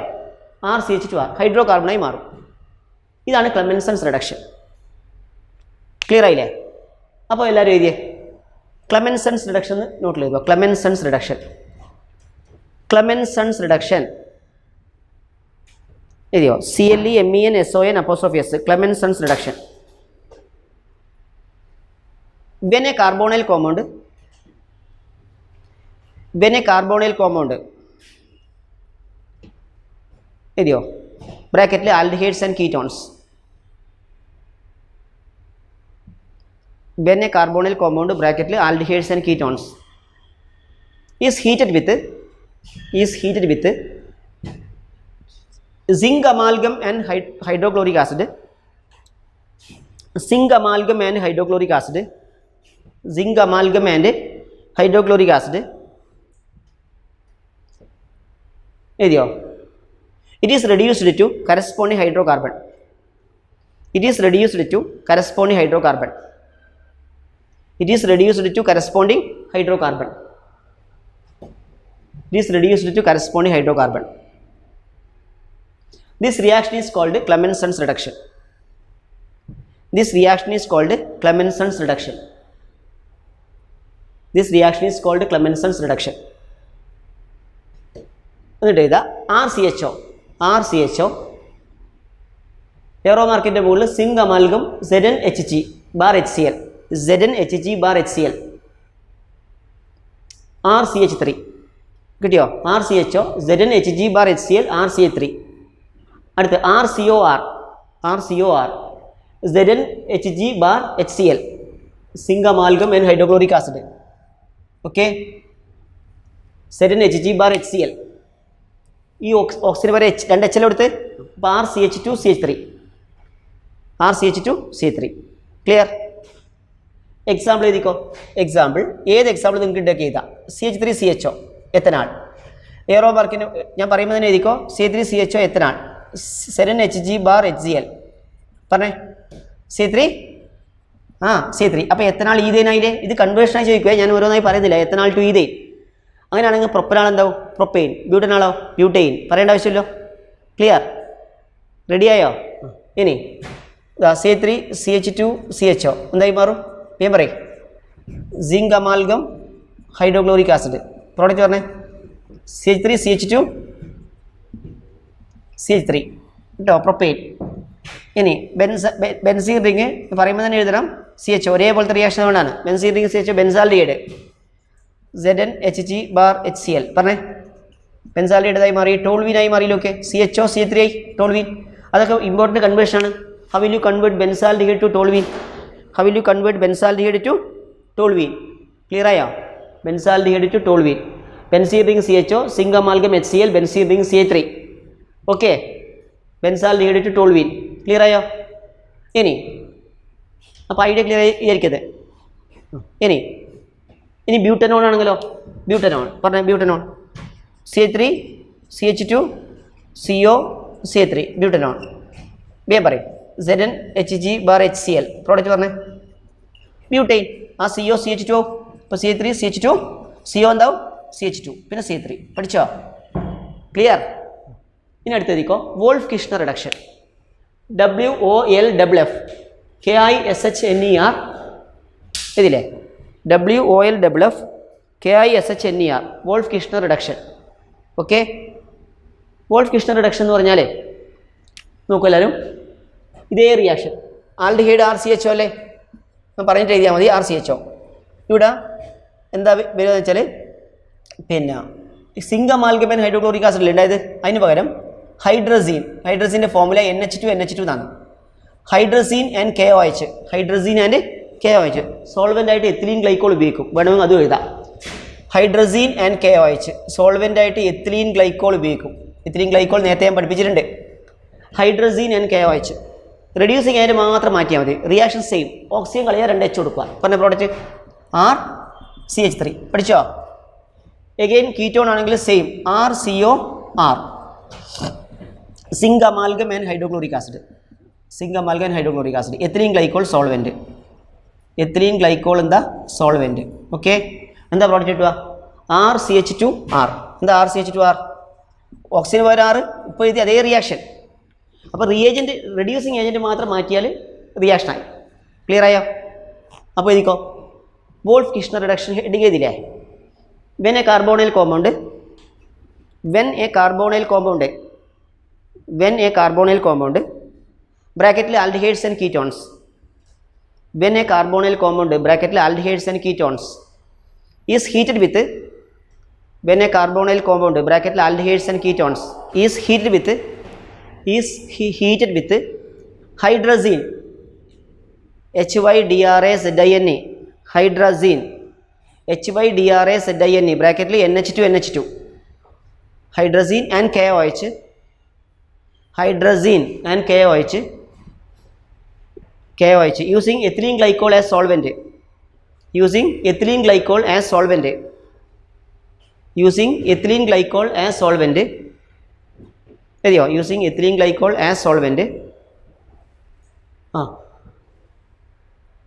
RCH2R ഹൈഡ്രോ കാർബണായി മാറും. ഇതാണ് ക്ലെമൻസൺസ് റിഡക്ഷൻ. ക്ലിയർ ആയില്ലേ? അപ്പോൾ എല്ലാവരും എഴുതിയേ ക്ലെമൻസൺസ് റിഡക്ഷൻ നോട്ടിൽ എഴുതുക. Clemmensen's reduction. ക്ലെമൻസൺസ് റിഡക്ഷൻ എഴുതിയോ? CLEMENSON Clemmensen's reduction. When a carbonyl compound എഴുതിയോ? ബ്രാക്കറ്റിൽ aldehydes and ketones. When a carbonyl compound bracket aldehydes and ketones is heated with zinc amalgam and hydrochloric acid. Zinc amalgam and hydrochloric acid. Zinc amalgam and hydrochloric acid. It is reduced to corresponding hydrocarbon. It is reduced to corresponding hydrocarbon. It is reduced to corresponding hydrocarbon. It is reduced to corresponding hydrocarbon. This reaction is called Clemenson's reduction. This reaction is called Clemenson's reduction. This reaction is called Clemenson's reduction. എന്നിട്ട് ഇതാ RCHO arrow മാർക്കിൻ്റെ മുകളിൽ zinc amalgam ZnHg bar HCl ZnHg bar HCl RCH3 കിട്ടിയോ? RCHO ZnHg bar HCl RCH3. അടുത്ത് RCOR ZnHg bar HCl zinc amalgam and hydrochloric acid. Okay, ZnHg bar HCl. ഈ oxygen വരെ രണ്ട് HL എടുത്ത് അപ്പോൾ RCH2CH3 clear? Example എഴുതിക്കോ. Example ഏത് example നിങ്ങൾക്ക് ഉണ്ടാക്കി എഴുതാം? CH3CHO എത്തനാൾ. എയറോ മാർക്കിന് ഞാൻ പറയുമ്പോൾ തന്നെ എഴുതിക്കോ. CH3CHO എത്തനാൾ ZnHg ബാർ HCl പറഞ്ഞേ. C3 C3. അപ്പോൾ എത്തനാൾ ഈതേനായില്ലേ? ഇത് കൺവേർഷനായി ചോദിക്കുക. ഞാൻ ഓരോന്നായി പറയുന്നില്ല. എത്തനാൾ ടു ഈതേൻ അങ്ങനെയാണെങ്കിൽ പ്രൊപ്പനാൾ എന്താവും? പ്രൊപ്പെയിൻ. ബ്യൂട്ടനാളോ? ബ്യൂട്ടെയിൻ. പറയേണ്ട ആവശ്യമില്ലോ. ക്ലിയർ? റെഡിയായോ? ഇനി C3CH2CHO എന്തായി മാറും? ഞാൻ പറയും zinc amalgam hydrochloric acid. Product പറഞ്ഞേ CH3CH2CH3 കേട്ടോ, പ്രൊപ്പെയിൻ. ഇനി ബെൻസീൻ റിങ് പറയുമ്പോൾ തന്നെ എഴുതണം CH ഒരേപോലത്തെ റിയാക്ഷൻ കൊണ്ടാണ്. Benzene ring CH benzaldehyde ZnHg(HCl) പറഞ്ഞേ. ബെൻസാൽഡിഹൈഡായി മാറി, ടോൾവീനായി മാറിയില്ലൊക്കെ. CHO CH3 ആയി ടോൾവീൻ. അതൊക്കെ ഇമ്പോർട്ടൻറ്റ് കൺവേർഷനാണ്. How will you convert benzaldehyde to toluene? How will you convert benzaldehyde to toluene? Clear ആയോ? Benzaldehyde to toluene. Benzene ring CHO, zinc amalgam HCl, benzene ring CH3. Okay, benzaldehyde to toluene. Clear ആയോ? ഇനി അപ്പോൾ idea clear ആയിരിക്കത്. ഇനി butanone ആണെങ്കിലോ? Butanone പറഞ്ഞേ. Butanone CH3CH2CO CH3 butanone. വേഗം പറയും ZnHg(HCl) product പറഞ്ഞേ. ബ്യൂട്ടെയിൻ. ആ CO CH2 ആവും. ഇപ്പോൾ C3CH2 CO എന്താവും? CH2 പിന്നെ C3. പഠിച്ചോ? ക്ലിയർ? ഇനി അടുത്തതിക്കോ Wolff Kishner reduction. WOLFF KISHNER ഇതില്ലേ? WOLFF KISHNER Wolff Kishner reduction. Okay, Wolff Kishner reduction എന്ന് പറഞ്ഞാൽ നോക്കൂ എല്ലാവരും, ഇതേ റിയാക്ഷൻ ആൽഡിഹൈഡ് RCHO അല്ലേ? പറഞ്ഞിട്ട് എഴുതിയാൽ മതി RCHO. ഇവിടെ എന്താ വരുന്നത് വെച്ചാൽ പിന്നെ സിങ്ക് അമാൽഗമേറ്റ് ഹൈഡ്രോക്ലോറിക് ആസിഡ് ഉണ്ടായത്. അതിന് പകരം ഹൈഡ്രസീൻ്റെ ഫോർമുല NH2 എന്നാണ്. Hydrazine and KOH. Hydrazine and KOH solvent ആയിട്ട് എത്തിലീൻ ഗ്ലൈക്കോൾ ഉപയോഗിക്കും. വേണമെങ്കിൽ അതും എഴുതാം. ഹൈഡ്രസീൻ ആൻഡ് KOH സോൾവെൻ്റ് ആയിട്ട് എത്തിലീൻ ഗ്ലൈക്കോൾ ഉപയോഗിക്കും. എത്തിലീൻ ഗ്ലൈക്കോൾ നേരത്തെ ഞാൻ പഠിപ്പിച്ചിട്ടുണ്ട്. ഹൈഡ്രസീൻ ആൻഡ് KOH റെഡ്യൂസിങ് ആയിട്ട് മാത്രം മാറ്റിയാൽ മതി. Reaction same. ഓക്സിജൻ കളയാൻ 2H കൊടുക്കുക. പറഞ്ഞ പ്രോഡക്റ്റ് RCH3. പഠിച്ചോ? എഗെയിൻ കീറ്റോൺ ആണെങ്കിൽ same RCOR. Zinc amalgam and hydrochloric acid. Zinc amalgam and hydrochloric acid. Ethylene glycol solvent. Ethylene glycol എന്താ? സോൾവെൻറ്റ്. ഓക്കെ, എന്താ പ്രോഡക്റ്റ് കിട്ടുക? RCH2R. എന്താ RCH2R? ഓക്സിജൻ പകരം R. ഇപ്പോൾ എഴുതി അതേ റിയാക്ഷൻ. അപ്പോൾ റിയേജൻറ്റ് റെഡ്യൂസിങ് ഏജൻറ്റ് മാത്രം മാറ്റിയാൽ റിയാക്ഷനായി. ക്ലിയർ ആയോ? അപ്പോൾ എഴുതിക്കോ വോൾഫ് കിഷ്ണർ റിഡക്ഷൻ ഹെഡിങ് എഴുതില്ലേ? വെൻ എ കാർബോണൈൽ കോമ്പൗണ്ട് ബ്രാക്കറ്റിൽ aldehydes and ketones. When a carbonyl compound ബ്രാക്കറ്റിൽ aldehydes and ketones is heated with. When a carbonyl compound ബ്രാക്കറ്റിൽ aldehydes and ketones is heated with hydrazine HYDRAZINE. Hydrazine HYDRAZINE ബ്രാക്കറ്റിൽ NH2 hydrazine and KOH using ethylene glycol as solvent. Using ethylene glycol as solvent. Using ethylene glycol as solvent. Using ethylene glycol as solvent.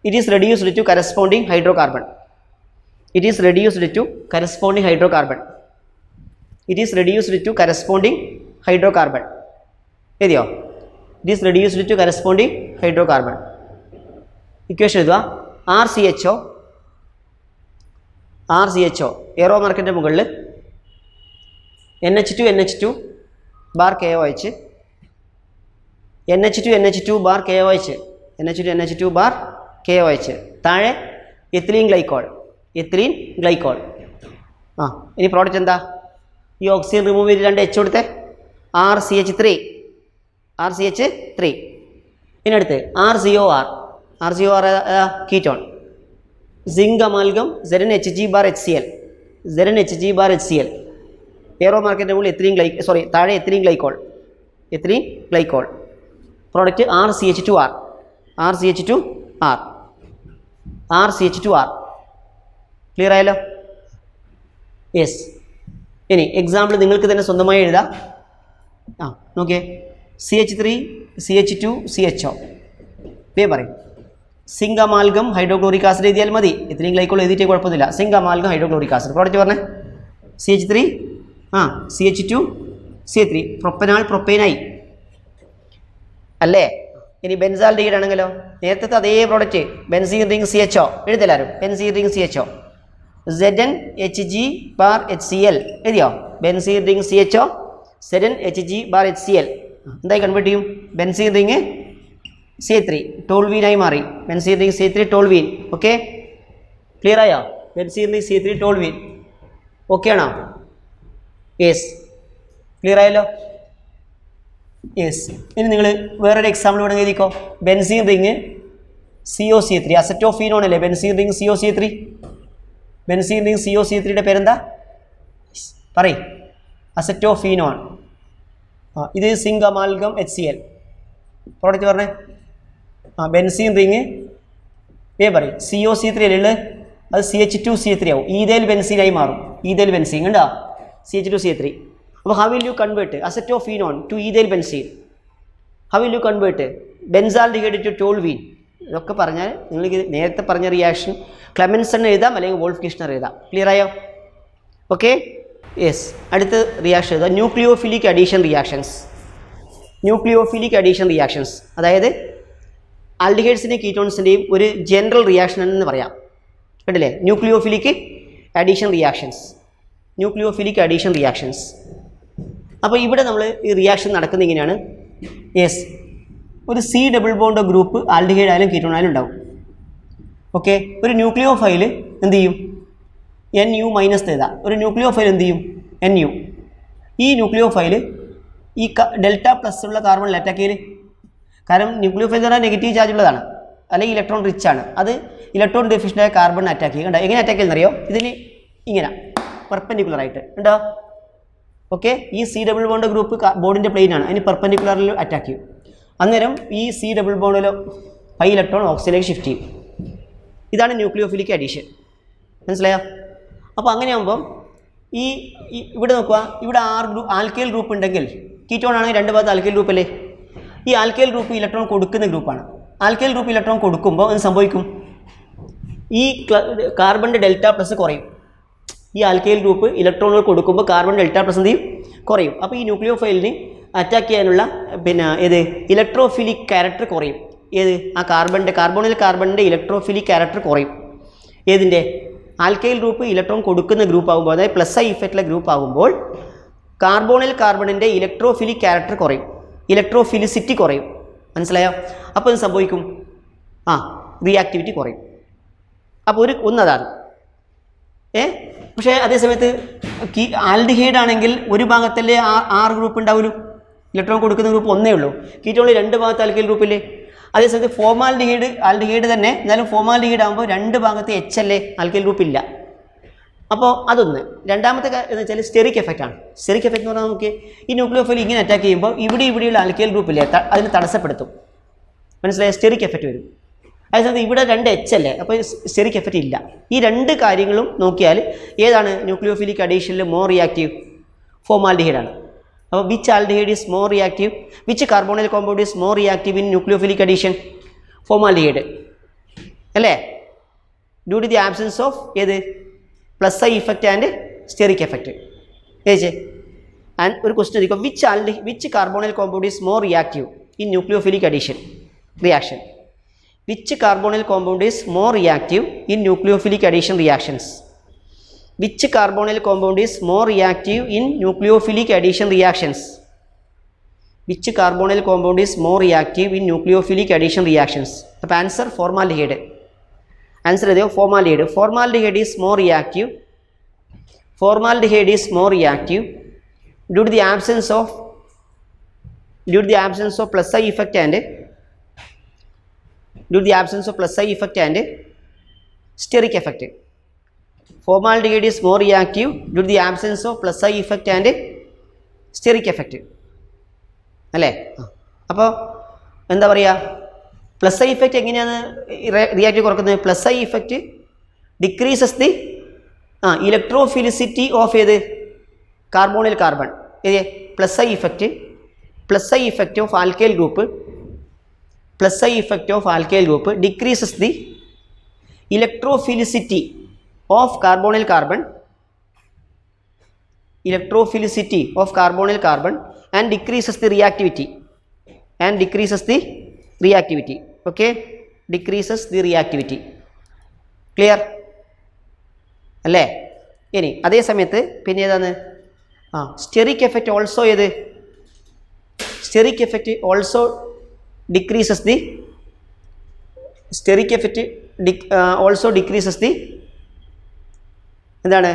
It is reduced to corresponding hydrocarbon. It is reduced to corresponding hydrocarbon. It is reduced to corresponding hydrocarbon. It is reduced to corresponding hydrocarbon. Equation എഴുതുക. RCHO aero മാർക്കിൻ്റെ മുകളിൽ NH2 bar KOH. NH2 bar KOH. NH2 bar KOH. താഴെ ethylene glycol. ഇനി product എന്താ? ഈ oxygen remove ചെയ്ത് 2H കൊടുത്തേ. RCH3. ഇനി അടുത്ത് RCOR ketone. Zinc amalgam ZnHg(HCl). Arrow മാർക്കിൻ്റെ മുകളിൽ താഴെ ethylene glycol. Product RCH2R. Clear ആയല്ലോ? യെസ്. ഇനി എക്സാമ്പിൾ നിങ്ങൾക്ക് തന്നെ സ്വന്തമായി എഴുതാം. നോക്കിയേ. CH3CH2CHO പറയും. സിങ്ക് അമാൽഗം ഹൈഡ്രോക്ലോറിക് ആസിഡ് എഴുതിയാൽ മതി. എത്തിലീൻ ഗ്ലൈക്കോൾ എഴുതിയിട്ടേ കുഴപ്പമൊന്നുമില്ല. Zinc amalgam hydrochloric acid. Product പറഞ്ഞേ CH3 CH2CH3 പ്രൊപ്പനാൽ പ്രൊപ്പൈനായി അല്ലേ. ഇനി ബെൻസാൽഡിഹൈഡ് ആണെങ്കിലോ നേരത്തെ അതേ പ്രോഡക്റ്റ് ബെൻസീൻ റിംഗ് CHO എഴുതലാരും ബെൻസീൻ റിംഗ് CHO ZnHg(HCl) എഴുതിയോ ബെൻസീൻ റിംഗ് CHO ZnHg(HCl) എന്തായി കൺവേർട്ട് ചെയ്യും ബെൻസീൻ റിംഗ് CH3 ടോൾവീനായി മാറി benzene ring CH3 toluene. Okay clear ആയോ benzene ring CH3 toluene okay ആണോ? യെസ് ക്ലിയർ ആയല്ലോ. യെസ് ഇനി നിങ്ങൾ വേറൊരു എക്സാമ്പിൾ വേണമെങ്കിൽ എഴുതിക്കോ ബെൻസീൻ റിംഗ് COCH3 അസറ്റോഫീനോൺ അല്ലേ benzene ring COCH3 benzene ring COCH3യുടെ പേരെന്താ പറയ് അസറ്റോഫീനോൺ. ഇത് സിങ്ക് അമാൽഗം HCl പ്രോഡക്റ്റ് പറഞ്ഞേ. ബെൻസീൻ റിംഗ് പറയും COCH3 അല്ലേ അത് CH2CH3 ആവും ഈതേൽ ബെൻസീനായി മാറും ഈതേൽ ബെൻസീൻ കണ്ടോ CH2CH3. അപ്പോൾ how will you convert acetophenone to ethyl benzene? How will you convert benzaldehyde to toluene? ഇതൊക്കെ പറഞ്ഞാൽ നിങ്ങൾക്ക് നേരത്തെ പറഞ്ഞ റിയാക്ഷൻ ക്ലെമൻസൺ എഴുതാം അല്ലെങ്കിൽ വോൾഫ് കിഷ്ണർ എഴുതാം. ക്ലിയർ ആയോ? ഓക്കെ യെസ് അടുത്ത റിയാക്ഷൻ എഴുതാം nucleophilic addition reactions. Nucleophilic addition reactions അതായത് ആൽഡിഹൈഡ്സിൻ്റെയും കീറ്റോൺസിൻ്റെയും ഒരു ജനറൽ റിയാക്ഷൻ എന്ന് പറയാം. കേട്ടില്ലേ nucleophilic addition reactions nucleophilic addition reactions. അപ്പോൾ ഇവിടെ നമ്മൾ ഈ റിയാക്ഷൻ നടക്കുന്നത് ഇങ്ങനെയാണ്. യെസ് ഒരു C double bond group aldehyde ആയാലും കീറ്റോൺ ആയാലും ഉണ്ടാവും. ഓക്കെ ഒരു ന്യൂക്ലിയോഫൈൽ എന്ത് ചെയ്യും NU മൈനസ് എഴുതാം. ഒരു ന്യൂക്ലിയോഫൈൽ എന്ത് ചെയ്യും NU. ഈ ന്യൂക്ലിയോഫൈൽ ഈ ഡെൽറ്റ പ്ലസ് ഉള്ള കാർബണിൽ അറ്റാക്ക് ചെയ്യൽ. കാരണം ന്യൂക്ലിയോഫൈൽ എന്ന് പറഞ്ഞാൽ നെഗറ്റീവ് ചാർജ് ഉള്ളതാണ് അല്ലെങ്കിൽ ഇലക്ട്രോൺ റിച്ച് ആണ്. അത് ഇലക്ട്രോൺ ഡെഫിഷ്യൻ്റായ കാർബണിനെ അറ്റാക്ക് ചെയ്യുക. എങ്ങനെ അറ്റാക്ക് ചെയ്യുന്നറിയോ ഇതിൽ ഇങ്ങനെ പെർപെൻഡിക്കുലർ ആയിട്ട് ഉണ്ടോ. ഓക്കെ ഈ C ഡബിൾ ബോണ്ട് ഗ്രൂപ്പ് ബോർഡിൻ്റെ പ്ലെയിൻ ആണ് അതിന് പെർപെൻഡിക്കുലറിൽ അറ്റാക്ക് ചെയ്യും. അന്നേരം ഈ C ഡബിൾ ബോണ്ടിൽ പൈ ഇലക്ട്രോൺ ഓക്സിജനിലേക്ക് ഷിഫ്റ്റ് ചെയ്യും. ഇതാണ് ന്യൂക്ലിയോഫിലിക് അഡീഷൻ മനസ്സിലായോ? അപ്പോൾ അങ്ങനെയാകുമ്പം ഈ ഇവിടെ നോക്കുക ഇവിടെ ആൽക്കൈൽ ഗ്രൂപ്പ് ഉണ്ടെങ്കിൽ കീറ്റോൺ ആണെങ്കിൽ രണ്ട് ഭാഗത്ത് ആൽക്കൈൽ ഗ്രൂപ്പ് അല്ലേ. ഈ ആൽക്കൈൽ ഗ്രൂപ്പ് ഇലക്ട്രോൺ കൊടുക്കുന്ന ഗ്രൂപ്പാണ്. ആൽക്കൈൽ ഗ്രൂപ്പ് ഇലക്ട്രോൺ കൊടുക്കുമ്പോൾ എന്ത് സംഭവിക്കും ഈ കാർബണിൻ്റെ ഡെൽറ്റ പ്ലസ് കുറയും. ഈ ആൽക്കൈൽ ഗ്രൂപ്പ് ഇലക്ട്രോണുകൾ കൊടുക്കുമ്പോൾ കാർബൺ ഡെൽറ്റ പ്ലസ് എന്ത് ചെയ്യും കുറയും. അപ്പോൾ ഈ ന്യൂക്ലിയോഫൈലിന് അറ്റാക്ക് ചെയ്യാനുള്ള ഏത് ഇലക്ട്രോഫിലിക് ക്യാരക്ടർ കുറയും. ഏത് ആ കാർബണിൻ്റെ ഇലക്ട്രോഫിലിക് ക്യാരക്ടർ കുറയും. ഏതിൻ്റെ ആൽക്കൈൽ ഗ്രൂപ്പ് ഇലക്ട്രോൺ കൊടുക്കുന്ന ഗ്രൂപ്പ് ആകുമ്പോൾ അതായത് പ്ലസ് ഐ ഇഫക്റ്റുള്ള ഗ്രൂപ്പ് ആകുമ്പോൾ കാർബണിൻ്റെ ഇലക്ട്രോഫിലിക് ക്യാരക്ടർ കുറയും ഇലക്ട്രോഫിലിസിറ്റി കുറയും. മനസ്സിലായോ? അപ്പോൾ ഇത് സംഭവിക്കും റിയാക്ടിവിറ്റി കുറയും. അപ്പോൾ ഒന്നതാണ്. പക്ഷേ അതേസമയത്ത് ആൽഡിഹൈഡ് ആണെങ്കിൽ ഒരു ഭാഗത്തല്ലേ ആറ് ഗ്രൂപ്പ് ഉണ്ടാവുള്ളൂ ഇലക്ട്രോൺ കൊടുക്കുന്ന ഗ്രൂപ്പ് ഒന്നേ ഉള്ളൂ. കീറ്റോണിൽ രണ്ട് ഭാഗത്ത് ആൽക്കൈൽ ഗ്രൂപ്പില്ലേ. അതേസമയത്ത് ആൽഡിഹൈഡ് തന്നെ എന്നാലും ഫോമാൽഡിഹൈഡ് ആകുമ്പോൾ രണ്ട് ഭാഗത്ത് അല്ലേ ആൽക്കൈൽ ഗ്രൂപ്പ് ഇല്ല. അപ്പോൾ അതൊന്ന്. രണ്ടാമത്തെ എന്ന് വെച്ചാൽ സ്റ്റെറിക് എഫക്റ്റ് ആണ്. സ്റ്റെറിക് എഫക്റ്റ് എന്ന് പറഞ്ഞാൽ നമുക്ക് ഈ ന്യൂക്ലിയോഫൈൽ ഇങ്ങനെ അറ്റാക്ക് ചെയ്യുമ്പോൾ ഇവിടെയുള്ള ആൽക്കൈൽ ഗ്രൂപ്പില്ലേ അതിന് തടസ്സപ്പെടുത്തും. മനസ്സിലായ സ്റ്റെറിക് എഫക്റ്റ് വരും. അതേസമയത്ത് ഇവിടെ രണ്ട് അല്ലേ അപ്പോൾ സ്റ്റെറിക് എഫക്റ്റ് ഇല്ല. ഈ രണ്ട് കാര്യങ്ങളും നോക്കിയാൽ ഏതാണ് ന്യൂക്ലിയോഫിലിക് അഡീഷനിൽ മോർ റിയാക്റ്റീവ്? ഫോമാൽഡിഹൈഡ് ആണ്. അപ്പോൾ which aldehyde is more reactive? Which carbonyl compound is more reactive in nucleophilic addition? Formaldehyde അല്ലേ. Due to the absence of ഏത് plus I effect and steric effect. ഏച്ചേ ആൻഡ് ഒരു question ചോദിക്കും which carbonyl compound is more reactive in nucleophilic addition reaction? Which carbonyl compound is more reactive in nucleophilic addition reactions? Which carbonyl compound is more reactive in nucleophilic addition reactions? Which carbonyl compound is more reactive in nucleophilic addition reactions? The answer formaldehyde. Answer is formaldehyde. Formaldehyde is more reactive. Formaldehyde is more reactive due to the absence of plus I effect and steric effect. Formaldehyde is more reactive due to the absence of plus I effect and steric effect. അല്ലേ? അപ്പോൾ എന്താ പറയുക plus I effect എങ്ങനെയാണ് reactive കുറക്കുന്നത്? Plus I effect decreases the electrophilicity of ഏത് carbonyl carbon. ഏത് plus I effect of alkyl group decreases the electrophilicity of carbonyl carbon electrophilicity of carbonyl carbon and decreases the reactivity. Okay, decreases the reactivity. Clear അല്ലേ? ഇനി അതേ സമയത്ത് പിന്നെ ഏതാണ് steric effect also ഏത് steric effect also decreases the എന്താണ്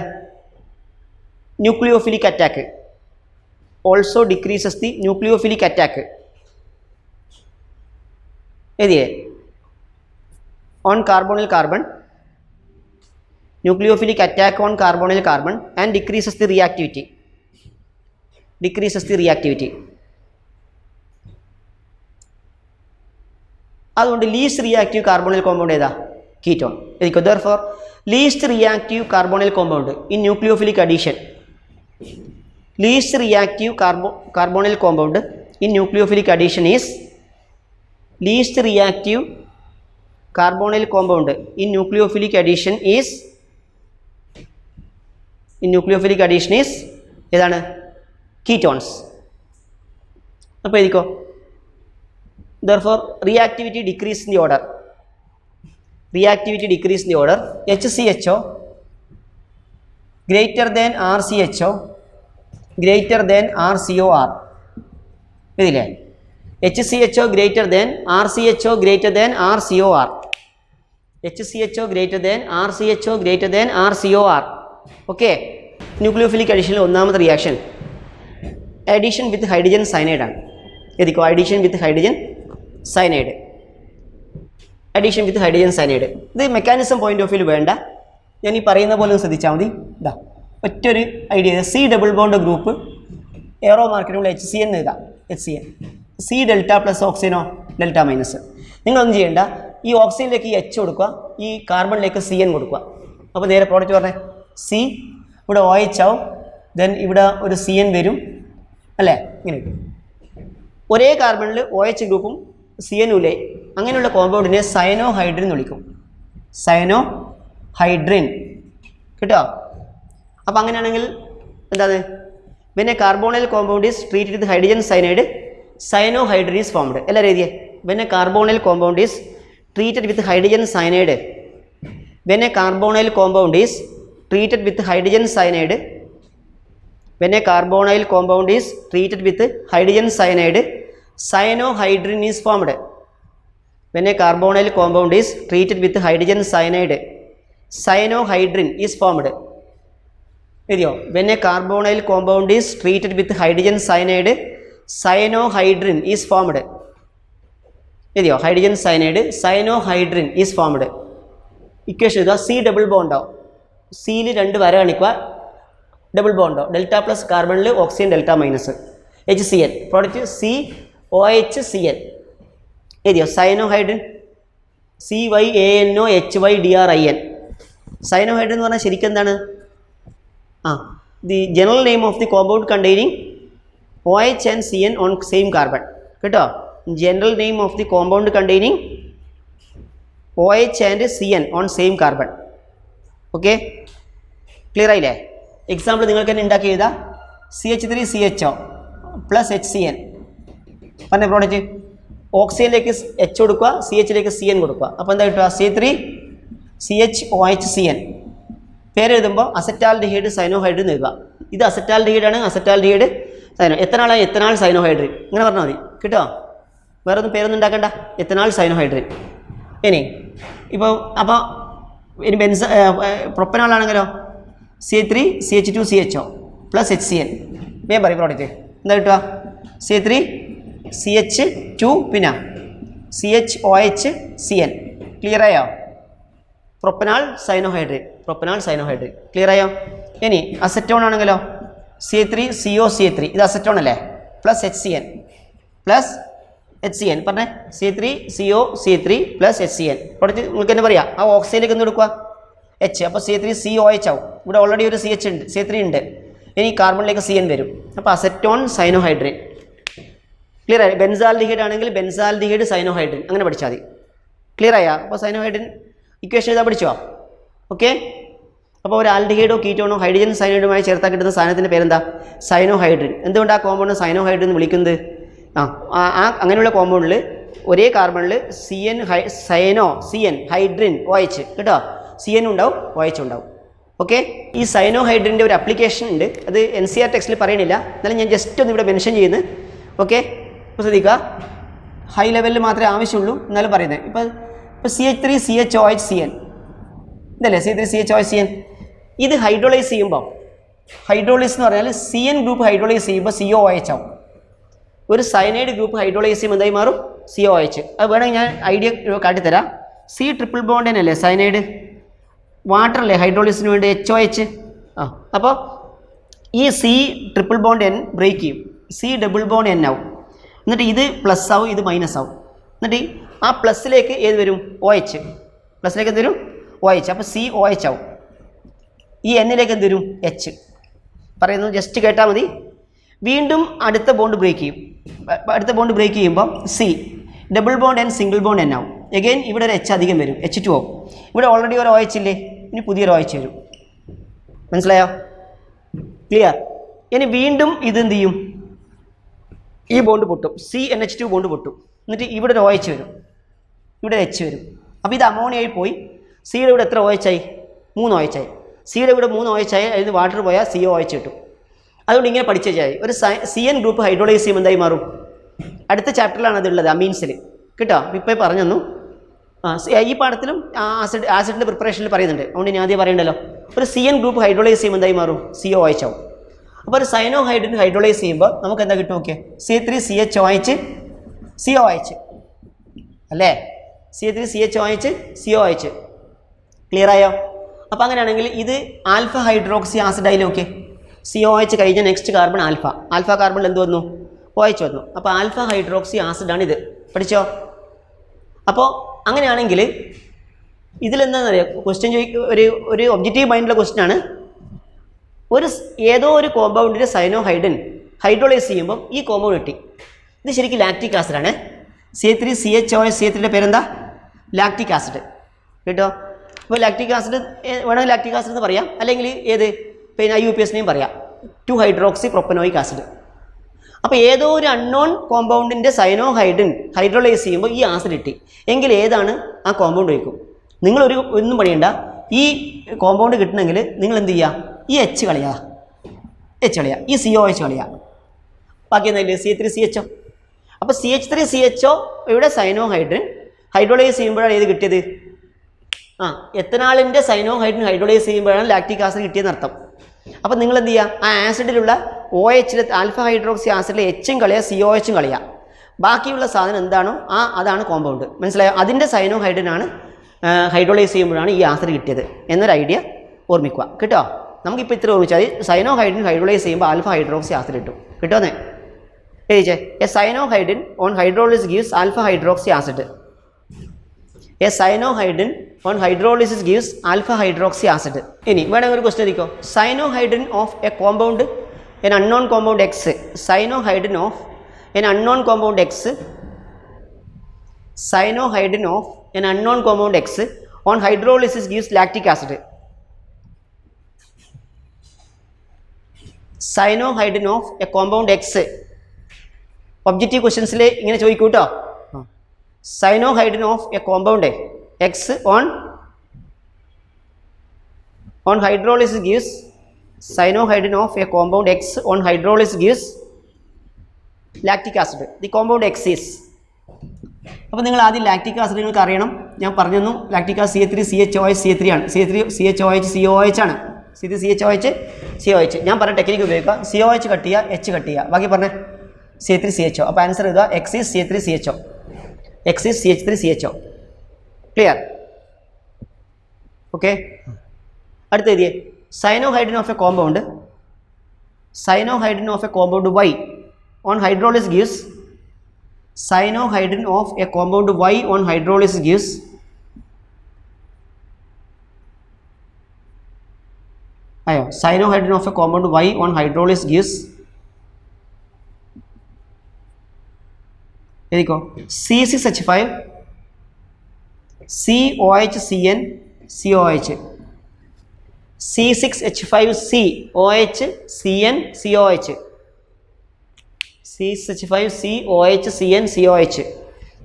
nucleophilic attack also decreases the nucleophilic attack ഏതിയെ on carbonyl carbon nucleophilic attack on carbonyl carbon and decreases the reactivity. അതുകൊണ്ട് ലീസ്റ്റ് റിയാക്റ്റീവ് കാർബോണിൽ കോമ്പൗണ്ട് ഏതാ ketone. therefore least reactive carbonyl compound in nucleophilic addition carbonyl compound in nucleophilic addition is ഏതാണ് ketones. അപ്പോൾ എഴുതിക്കോ. therefore reactivity decrease in the order HCHO greater than RCHO greater than RCOR ഇതില്ലേ HCHO greater than RCHO greater than RCOR okay. Nucleophilic അഡീഷനിൽ ഒന്നാമത്തെ reaction addition with hydrogen cyanide ആണ്. എഴുതിക്കോ addition with hydrogen cyanide. ഇത് mechanism point of view വേണ്ട, ഞാൻ ഈ പറയുന്ന പോലെ ഒന്ന് ശ്രദ്ധിച്ചാൽ മതി. ഇതാ ഒറ്റൊരു idea, C double bond group arrow മാർക്കിനുള്ള HCN എഴുതാം. HCN സി ഡെൽറ്റ പ്ലസ് ഓക്സിജനോ ഡെൽറ്റ മൈനസ്. നിങ്ങളൊന്നും ചെയ്യേണ്ട, ഈ ഓക്സിജനിലേക്ക് ഈ H കൊടുക്കുക, ഈ കാർബണിലേക്ക് CN കൊടുക്കുക. അപ്പോൾ നേരെ പ്രോഡക്റ്റ് പറഞ്ഞേ സി, ഇവിടെ OH ആവും, ദെൻ ഇവിടെ ഒരു CN വരും അല്ലേ, ഇങ്ങനെ ഒരേ കാർബണിൽ OH ഗ്രൂപ്പും CN ഇല്ലേ, അങ്ങനെയുള്ള കോമ്പൗണ്ടിനെ സയനോഹൈഡ്രിൻ എന്ന് വിളിക്കും. സയനോഹൈഡ്രിൻ കേട്ടോ. അപ്പോൾ അങ്ങനെയാണെങ്കിൽ എന്താണ്, when a carbonyl compound is treated with hydrogen cyanide cyanohydrin is formed. എല്ലാവരും എഴുതിയേ. when a carbonyl compound is treated with hydrogen cyanide cyanohydrin is formed. when a carbonyl compound is treated with hydrogen cyanide cyanohydrin is formed. എഴുതിയോ? when a carbonyl compound is treated with hydrogen cyanide cyanohydrin is formed. എഴുതിയോ? Hydrogen cyanide cyanohydrin is formed. Equation എഴുതുക. C double bond O, സിയിൽ 2 വര കാണിക്കുക, double bond O, delta plus കാർബണിൽ oxygen delta minus, HCN product COHCN. എഴുതിയോ? Cyanohydrin CYANOHYDRIN. Cyanohydrin എന്ന് പറഞ്ഞാൽ ശരിക്കും എന്താണ്? The general name of the compound containing OH and CN on same carbon കേട്ടോ. general name of the compound containing OH and CN on same carbon. Okay, clear ആയില്ലേ? Example നിങ്ങൾക്ക് തന്നെ ഉണ്ടാക്കി എഴുതാം. CH3CHO പ്ലസ് HCN പറഞ്ഞ product, ഓക്സിജനിലേക്ക് H കൊടുക്കുക, CHലേക്ക് CN കൊടുക്കുക. അപ്പോൾ എന്താ കിട്ടുക? C3CHOHCN. പേരെഴുതുമ്പോൾ അസറ്റാൽഡിഹൈഡ് സൈനോഹൈഡ്രിൻ എഴുതുക. ഇത് അസറ്റാൽഡിഹൈഡാണ്, അസറ്റാൽഡിഹൈഡ് സൈനോ. എത്തനാളാണ്? എത്തനാൾ സൈനോഹൈഡ്രിൻ. ഇങ്ങനെ പറഞ്ഞാൽ മതി കേട്ടോ, വേറെ ഒന്നും പേരൊന്നും ഉണ്ടാക്കണ്ട. എത്തനാൾ സൈനോഹൈഡ്രിൻ. ഇനി ഇപ്പോൾ അപ്പോൾ ഇനി പ്രൊപ്പനാളാണെങ്കിലോ C3CH2CHO പ്ലസ് HCN. വേഗം പറയും പ്രോഡക്റ്റ് എന്താ കിട്ടുക? C3CH2 പിന്നെ CHOHCN. ക്ലിയർ ആയോ? പ്രൊപ്പനാൾ സൈനോഹൈഡ്രിൻ. ക്ലിയർ ആയോ? ഇനി അസറ്റോൺ ആണെങ്കിലോ C3COCH3, ഇത് അസറ്റോൺ അല്ലേ, പ്ലസ് HCN പറഞ്ഞേ C3COCH3 പ്ലസ് HCN. പ്രോഡക്റ്റ് നിങ്ങൾക്ക് തന്നെ പറയാം. ആ ഓക്സിജനിലേക്ക് ഒന്ന് കൊടുക്കുക H, അപ്പോൾ C3COH ആവും. ഇവിടെ ഓൾറെഡി ഒരു CH ഉണ്ട്, C3 ഉണ്ട്. ഇനി കാർബണിലേക്ക് CN വരും. അപ്പോൾ അസറ്റോൺ സൈനോഹൈഡ്രിൻ. ക്ലിയർ ആയി? ബെൻസാൽഡിഹൈഡ് ആണെങ്കിൽ ബെൻസാൽഡിഹൈഡ് സൈനോഹൈഡ്രിൻ, അങ്ങനെ പഠിച്ചാൽ മതി. ക്ലിയർ ആയാ? അപ്പോൾ സൈനോഹൈഡ്രിൻ ഇക്വേഷൻ എഴുതാൻ പഠിച്ചോ? ഓക്കെ, അപ്പോൾ ഒരു ആൽഡിഹൈഡോ കീറ്റോണോ ഹൈഡ്രജൻ സയനൈഡുമായി ചേർത്താൽ കിട്ടുന്ന സാധനത്തിൻ്റെ പേരെന്താ? സൈനോഹൈഡ്രിൻ. എന്തുകൊണ്ടാണ് ആ കോമ്പൗണ്ട് സൈനോഹൈഡ്രിൻ എന്ന് വിളിക്കുന്നത്? അങ്ങനെയുള്ള കോമ്പൗണ്ടിൽ ഒരേ കാർബണിൽ CN ഹൈഡ്രിൻ OH കേട്ടോ, CN ഉണ്ടാവും OH ഉണ്ടാവും. ഓക്കെ, ഈ സൈനോഹൈഡ്രിൻ്റെ ഒരു ആപ്ലിക്കേഷൻ ഉണ്ട്, അത് NCERT ടെക്സ്റ്റിൽ പറയണില്ല, എന്നാലും ഞാൻ ജസ്റ്റ് ഒന്ന് ഇവിടെ മെൻഷൻ ചെയ്യുന്നത്. ഓക്കെ, ഇപ്പോൾ ശ്രദ്ധിക്കുക, ഹൈ ലെവലിൽ മാത്രമേ ആവശ്യമുള്ളൂ എന്നാലും പറയുന്നത്. ഇപ്പോൾ CH3CHOHCN ഇതല്ലേ, CH3CHOHCN. ഇത് ഹൈഡ്രോളൈസ് ചെയ്യുമ്പോൾ, ഹൈഡ്രോളൈസ് എന്ന് പറഞ്ഞാൽ CN ഗ്രൂപ്പ് ഹൈഡ്രോളൈസ് ചെയ്യുമ്പോൾ COOH ആവും. ഒരു സയനൈഡ് ഗ്രൂപ്പ് ഹൈഡ്രോളൈസ് ചെയ്യുമ്പോൾ എന്തായി മാറും? COOH. അത് വേണമെങ്കിൽ ഞാൻ ഐഡിയ കാട്ടിത്തരാം. C�BN അല്ലേ സയനൈഡ്, വാട്ടർ അല്ലേ ഹൈഡ്രോളിസിന് വേണ്ടി HOH. അപ്പോൾ ഈ C�BN ബ്രേക്ക് ചെയ്യും, C�BN ആവും. എന്നിട്ട് ഇത് പ്ലസ് ആവും, ഇത് മൈനസ് ആവും. എന്നിട്ട് ആ പ്ലസ്സിലേക്ക് ഏത് വരും? OH. പ്ലസ്സിലേക്ക് എന്ത് വരും? OH. അപ്പോൾ COH ആവും. ഈ എന്നിലേക്ക് എന്ത് വരും? H. പറയുന്നത് ജസ്റ്റ് കേട്ടാൽ മതി. വീണ്ടും അടുത്ത ബോണ്ട് ബ്രേക്ക് ചെയ്യും. അടുത്ത ബോണ്ട് ബ്രേക്ക് ചെയ്യുമ്പോൾ C�BN സിംഗിൾ ബോണ്ട് N ആവും. എഗെയിൻ ഇവിടെ ഒരു H അധികം വരും, H2 ആവും. ഇവിടെ ഓൾറെഡി ഒരു OH ഇല്ലേ, ഇനി പുതിയൊരു OH വരും. മനസ്സിലായോ? ക്ലിയർ? ഇനി വീണ്ടും ഇത് എന്ത് ചെയ്യും? ഈ ബോണ്ട് പൊട്ടും, CnH2 ബോണ്ട് പൊട്ടും. എന്നിട്ട് ഇവിടെ ഒരു OH വരും, ഇവിടെ H വരും. അപ്പോൾ ഇത് അമോണിയായി പോയി. സിയുടെ ഇവിടെ എത്ര OH ആയി? 3 OH ആയി. സിയുടെ ഇവിടെ 3 OH ആയി, അതിന് വാട്ടർ പോയാൽ COOH കിട്ടും. അതുകൊണ്ട് ഇങ്ങനെ പഠിച്ചു വെച്ചാൽ ഒരു CN ഗ്രൂപ്പ് ഹൈഡ്രോളൈസ് ചെയ്യുമ്പോൾ എന്തായി മാറും? അടുത്ത ചാപ്റ്ററിലാണ് അതുള്ളത്, അമീൻസിൽ കേട്ടോ. ഇപ്പോൾ പറഞ്ഞു തന്നു. ഈ പാഠത്തിലും ആസിഡിൻ്റെ പ്രിപ്പറേഷനിൽ പറയുന്നുണ്ട്, അതുകൊണ്ട് ഞാൻ ആദ്യം പറയണ്ടല്ലോ. ഒരു CN ഗ്രൂപ്പ് ഹൈഡ്രോളൈസ് ചെയ്യുമ്പോൾ എന്തായി മാറും? COOH ആവും. അപ്പോൾ ഒരു സൈനോഹൈഡ്രിൻ ഹൈഡ്രോളൈസ് ചെയ്യുമ്പോൾ നമുക്ക് എന്താ കിട്ടും? ഓക്കെ, C3CHOH COH അല്ലേ, C3CHOH COH. ക്ലിയർ ആയോ? അപ്പോൾ അങ്ങനെയാണെങ്കിൽ ഇത് ആൽഫ ഹൈഡ്രോക്സി ആസിഡ് ആയാലും ഓക്കെ, COH കഴിഞ്ഞ നെക്സ്റ്റ് കാർബൺ ആൽഫ കാർബണിൽ എന്ത് വന്നു? OH വന്നു. അപ്പോൾ ആൽഫ ഹൈഡ്രോക്സി ആസിഡാണ് ഇത്. പഠിച്ചോ? അപ്പോൾ അങ്ങനെയാണെങ്കിൽ ഇതിലെന്താണെന്ന് അറിയാം, ക്വസ്റ്റ്യൻ ഒരു ഒബ്ജക്റ്റീവ് മൈൻഡുള്ള ക്വസ്റ്റ്യൻ ആണ്. ഏതോ ഒരു കോമ്പൗണ്ടിൻ്റെ സൈനോഹൈഡ്രിൻ ഹൈഡ്രോളൈസ് ചെയ്യുമ്പോൾ ഈ കോമ്പൗണ്ട് കിട്ടി. ഇത് ശരിക്കും ലാക്റ്റിക് ആസിഡാണ്. C3CHOH C3യുടെ പേരെന്താ? ലാക്റ്റിക് ആസിഡ് കേട്ടോ. അപ്പോൾ ലാക്റ്റിക് ആസിഡ് വേണമെങ്കിൽ ലാക്റ്റിക് ആസിഡ് എന്ന് പറയാം, അല്ലെങ്കിൽ ഏത് പിന്നെ IUPACനെയും പറയാം, 2-ഹൈഡ്രോക്സി-പ്രൊപ്പനോയിക് ആസിഡ്. അപ്പോൾ ഏതോ ഒരു അൺനോൺ കോമ്പൗണ്ടിൻ്റെ സൈനോഹൈഡ്രിൻ ഹൈഡ്രോളൈസ് ചെയ്യുമ്പോൾ ഈ ആസിഡ് കിട്ടി എങ്കിൽ ഏതാണ് ആ കോമ്പൗണ്ട് വയ്ക്കും? നിങ്ങളൊരു ഒന്നും പണിയണ്ട, ഈ കോമ്പൗണ്ട് കിട്ടണമെങ്കിൽ നിങ്ങൾ എന്ത് ചെയ്യുക? ഈ H കളയുക, ഈ COH കളയുക, ബാക്കി എന്തായാലും C3CHO. അപ്പോൾ CH3CHO ഇവിടെ സൈനോഹൈഡ്രിൻ ഹൈഡ്രോളൈസ് ചെയ്യുമ്പോഴാണ് ഏത് കിട്ടിയത്? എത്തനാളിൻ്റെ സൈനോഹൈഡ്രിൻ ഹൈഡ്രോളൈസ് ചെയ്യുമ്പോഴാണ് ലാക്റ്റിക് ആസിഡ് കിട്ടിയെന്ന് അർത്ഥം. അപ്പോൾ നിങ്ങൾ എന്ത് ചെയ്യുക? ആ ആസിഡിലുള്ള OH ആൽഫ ഹൈഡ്രോക്സി ആസിഡിലെ Hഉം കളയുക, COHഉം കളയുക. ബാക്കിയുള്ള സാധനം എന്താണോ അതാണ് കോമ്പൗണ്ട്. മനസ്സിലായോ? അതിൻ്റെ സൈനോഹൈഡ്രിനാണ് ഹൈഡ്രോളൈസ് ചെയ്യുമ്പോഴാണ് ഈ ആസിഡ് കിട്ടിയത് എന്നൊരു ഐഡിയ ഓർമ്മിക്കുക കേട്ടോ. നമുക്കിപ്പോൾ ഇത്ര ഓർമ്മിച്ചാൽ സൈനോഹൈഡ്രിൻ ഹൈഡ്രോളൈസ് ചെയ്യുമ്പോൾ ആൽഫ ഹൈഡ്രോക്സി ആസിഡ് കിട്ടും. കിട്ടുമെന്നേ എഴുതിച്ചേ. A cyanohydrin on hydrolysis gives alpha hydroxy acid. A cyanohydrin on hydrolysis gives alpha hydroxy acid. ഇനി വേണമെങ്കിൽ ഒരു ക്വസ്റ്റ്യൻ എഴുതിക്കോ. Cyanohydrin of a compound an unknown compound X. Cyanohydrin of an unknown compound X. Cyanohydrin of an unknown compound X on hydrolysis gives lactic acid. Cyanohydrin of a compound X. Objective ക്വസ്റ്റ്യൻസിൽ ഇങ്ങനെ ചോദിക്കൂ കേട്ടോ. സൈനോഹൈഡ്രിൻ of a compound X on hydrolysis gives. Cyanohydrin of a compound X on hydrolysis gives lactic acid. The compound X is. അപ്പോൾ നിങ്ങൾ ആദ്യം lactic acid നിങ്ങൾക്ക് അറിയണം. ഞാൻ പറഞ്ഞു തന്നു ലാക്റ്റിക് ആസിഡ് C3CHOH C3 ആണ്. C3CHOH COH ആണ്. C3CHOH COH. ഞാൻ പറഞ്ഞ ടെക്നിക്ക് ഉപയോഗിക്കുക. COH കട്ട് ചെയ്യുക, H കട്ട് ചെയ്യുക, ബാക്കി പറഞ്ഞേ C3CHO. അപ്പോൾ ആൻസർ എഴുതുക X is C3CHO. X is CH3CHO. Clear? Okay. അടുത്ത എഴുതിയേ. Cyanohydrin of a compound. Cyanohydrin of a compound Y on hydrolysis gives. Cyanohydrin of a compound Y on hydrolysis gives cyanohydrin of a compound Y on hydrolysis gives C6H5 COH CN COH. C6H5C OH CN COH. C6H5C OH CN COH.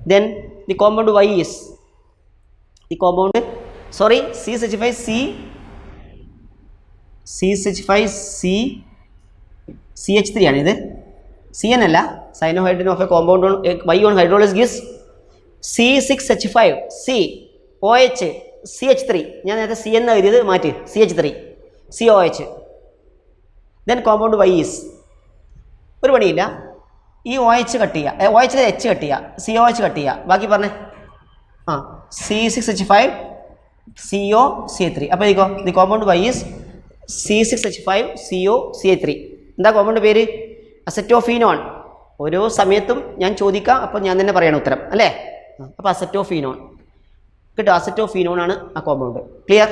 Then the compound Y is the compound, sorry, C6H5C CH3 ആണ് ഇത്. CN അല്ല, cyanohydrin of a compound on Y on hydrolysis gives C6H5C OH CH3. ഞാൻ നേരത്തെ CN എഴുതിയത് മാറ്റി, CH3 COH. Then compound Y is, ഒരു പണിയില്ല, ഈ OH കട്ട് ചെയ്യുക, OH H കട്ട് ചെയ്യുക, COH കട്ട് ചെയ്യുക, ബാക്കി പറഞ്ഞേ. C6H5COCH3. അപ്പോൾ ഇതോ the compound Y is C6H5COCH3. എന്താ കോമ്പൗണ്ട് പേര്? അസറ്റോഫീനോൺ. ഓരോ സമയത്തും ഞാൻ ചോദിക്കാം, അപ്പോൾ ഞാൻ തന്നെ പറയണം ഉത്തരം അല്ലേ. അപ്പോൾ അസറ്റോഫീനോൺ കിട്ടും. അസറ്റോഫീനോൺ ആണ് ആ കോമ്പൗണ്ട്. ക്ലിയർ?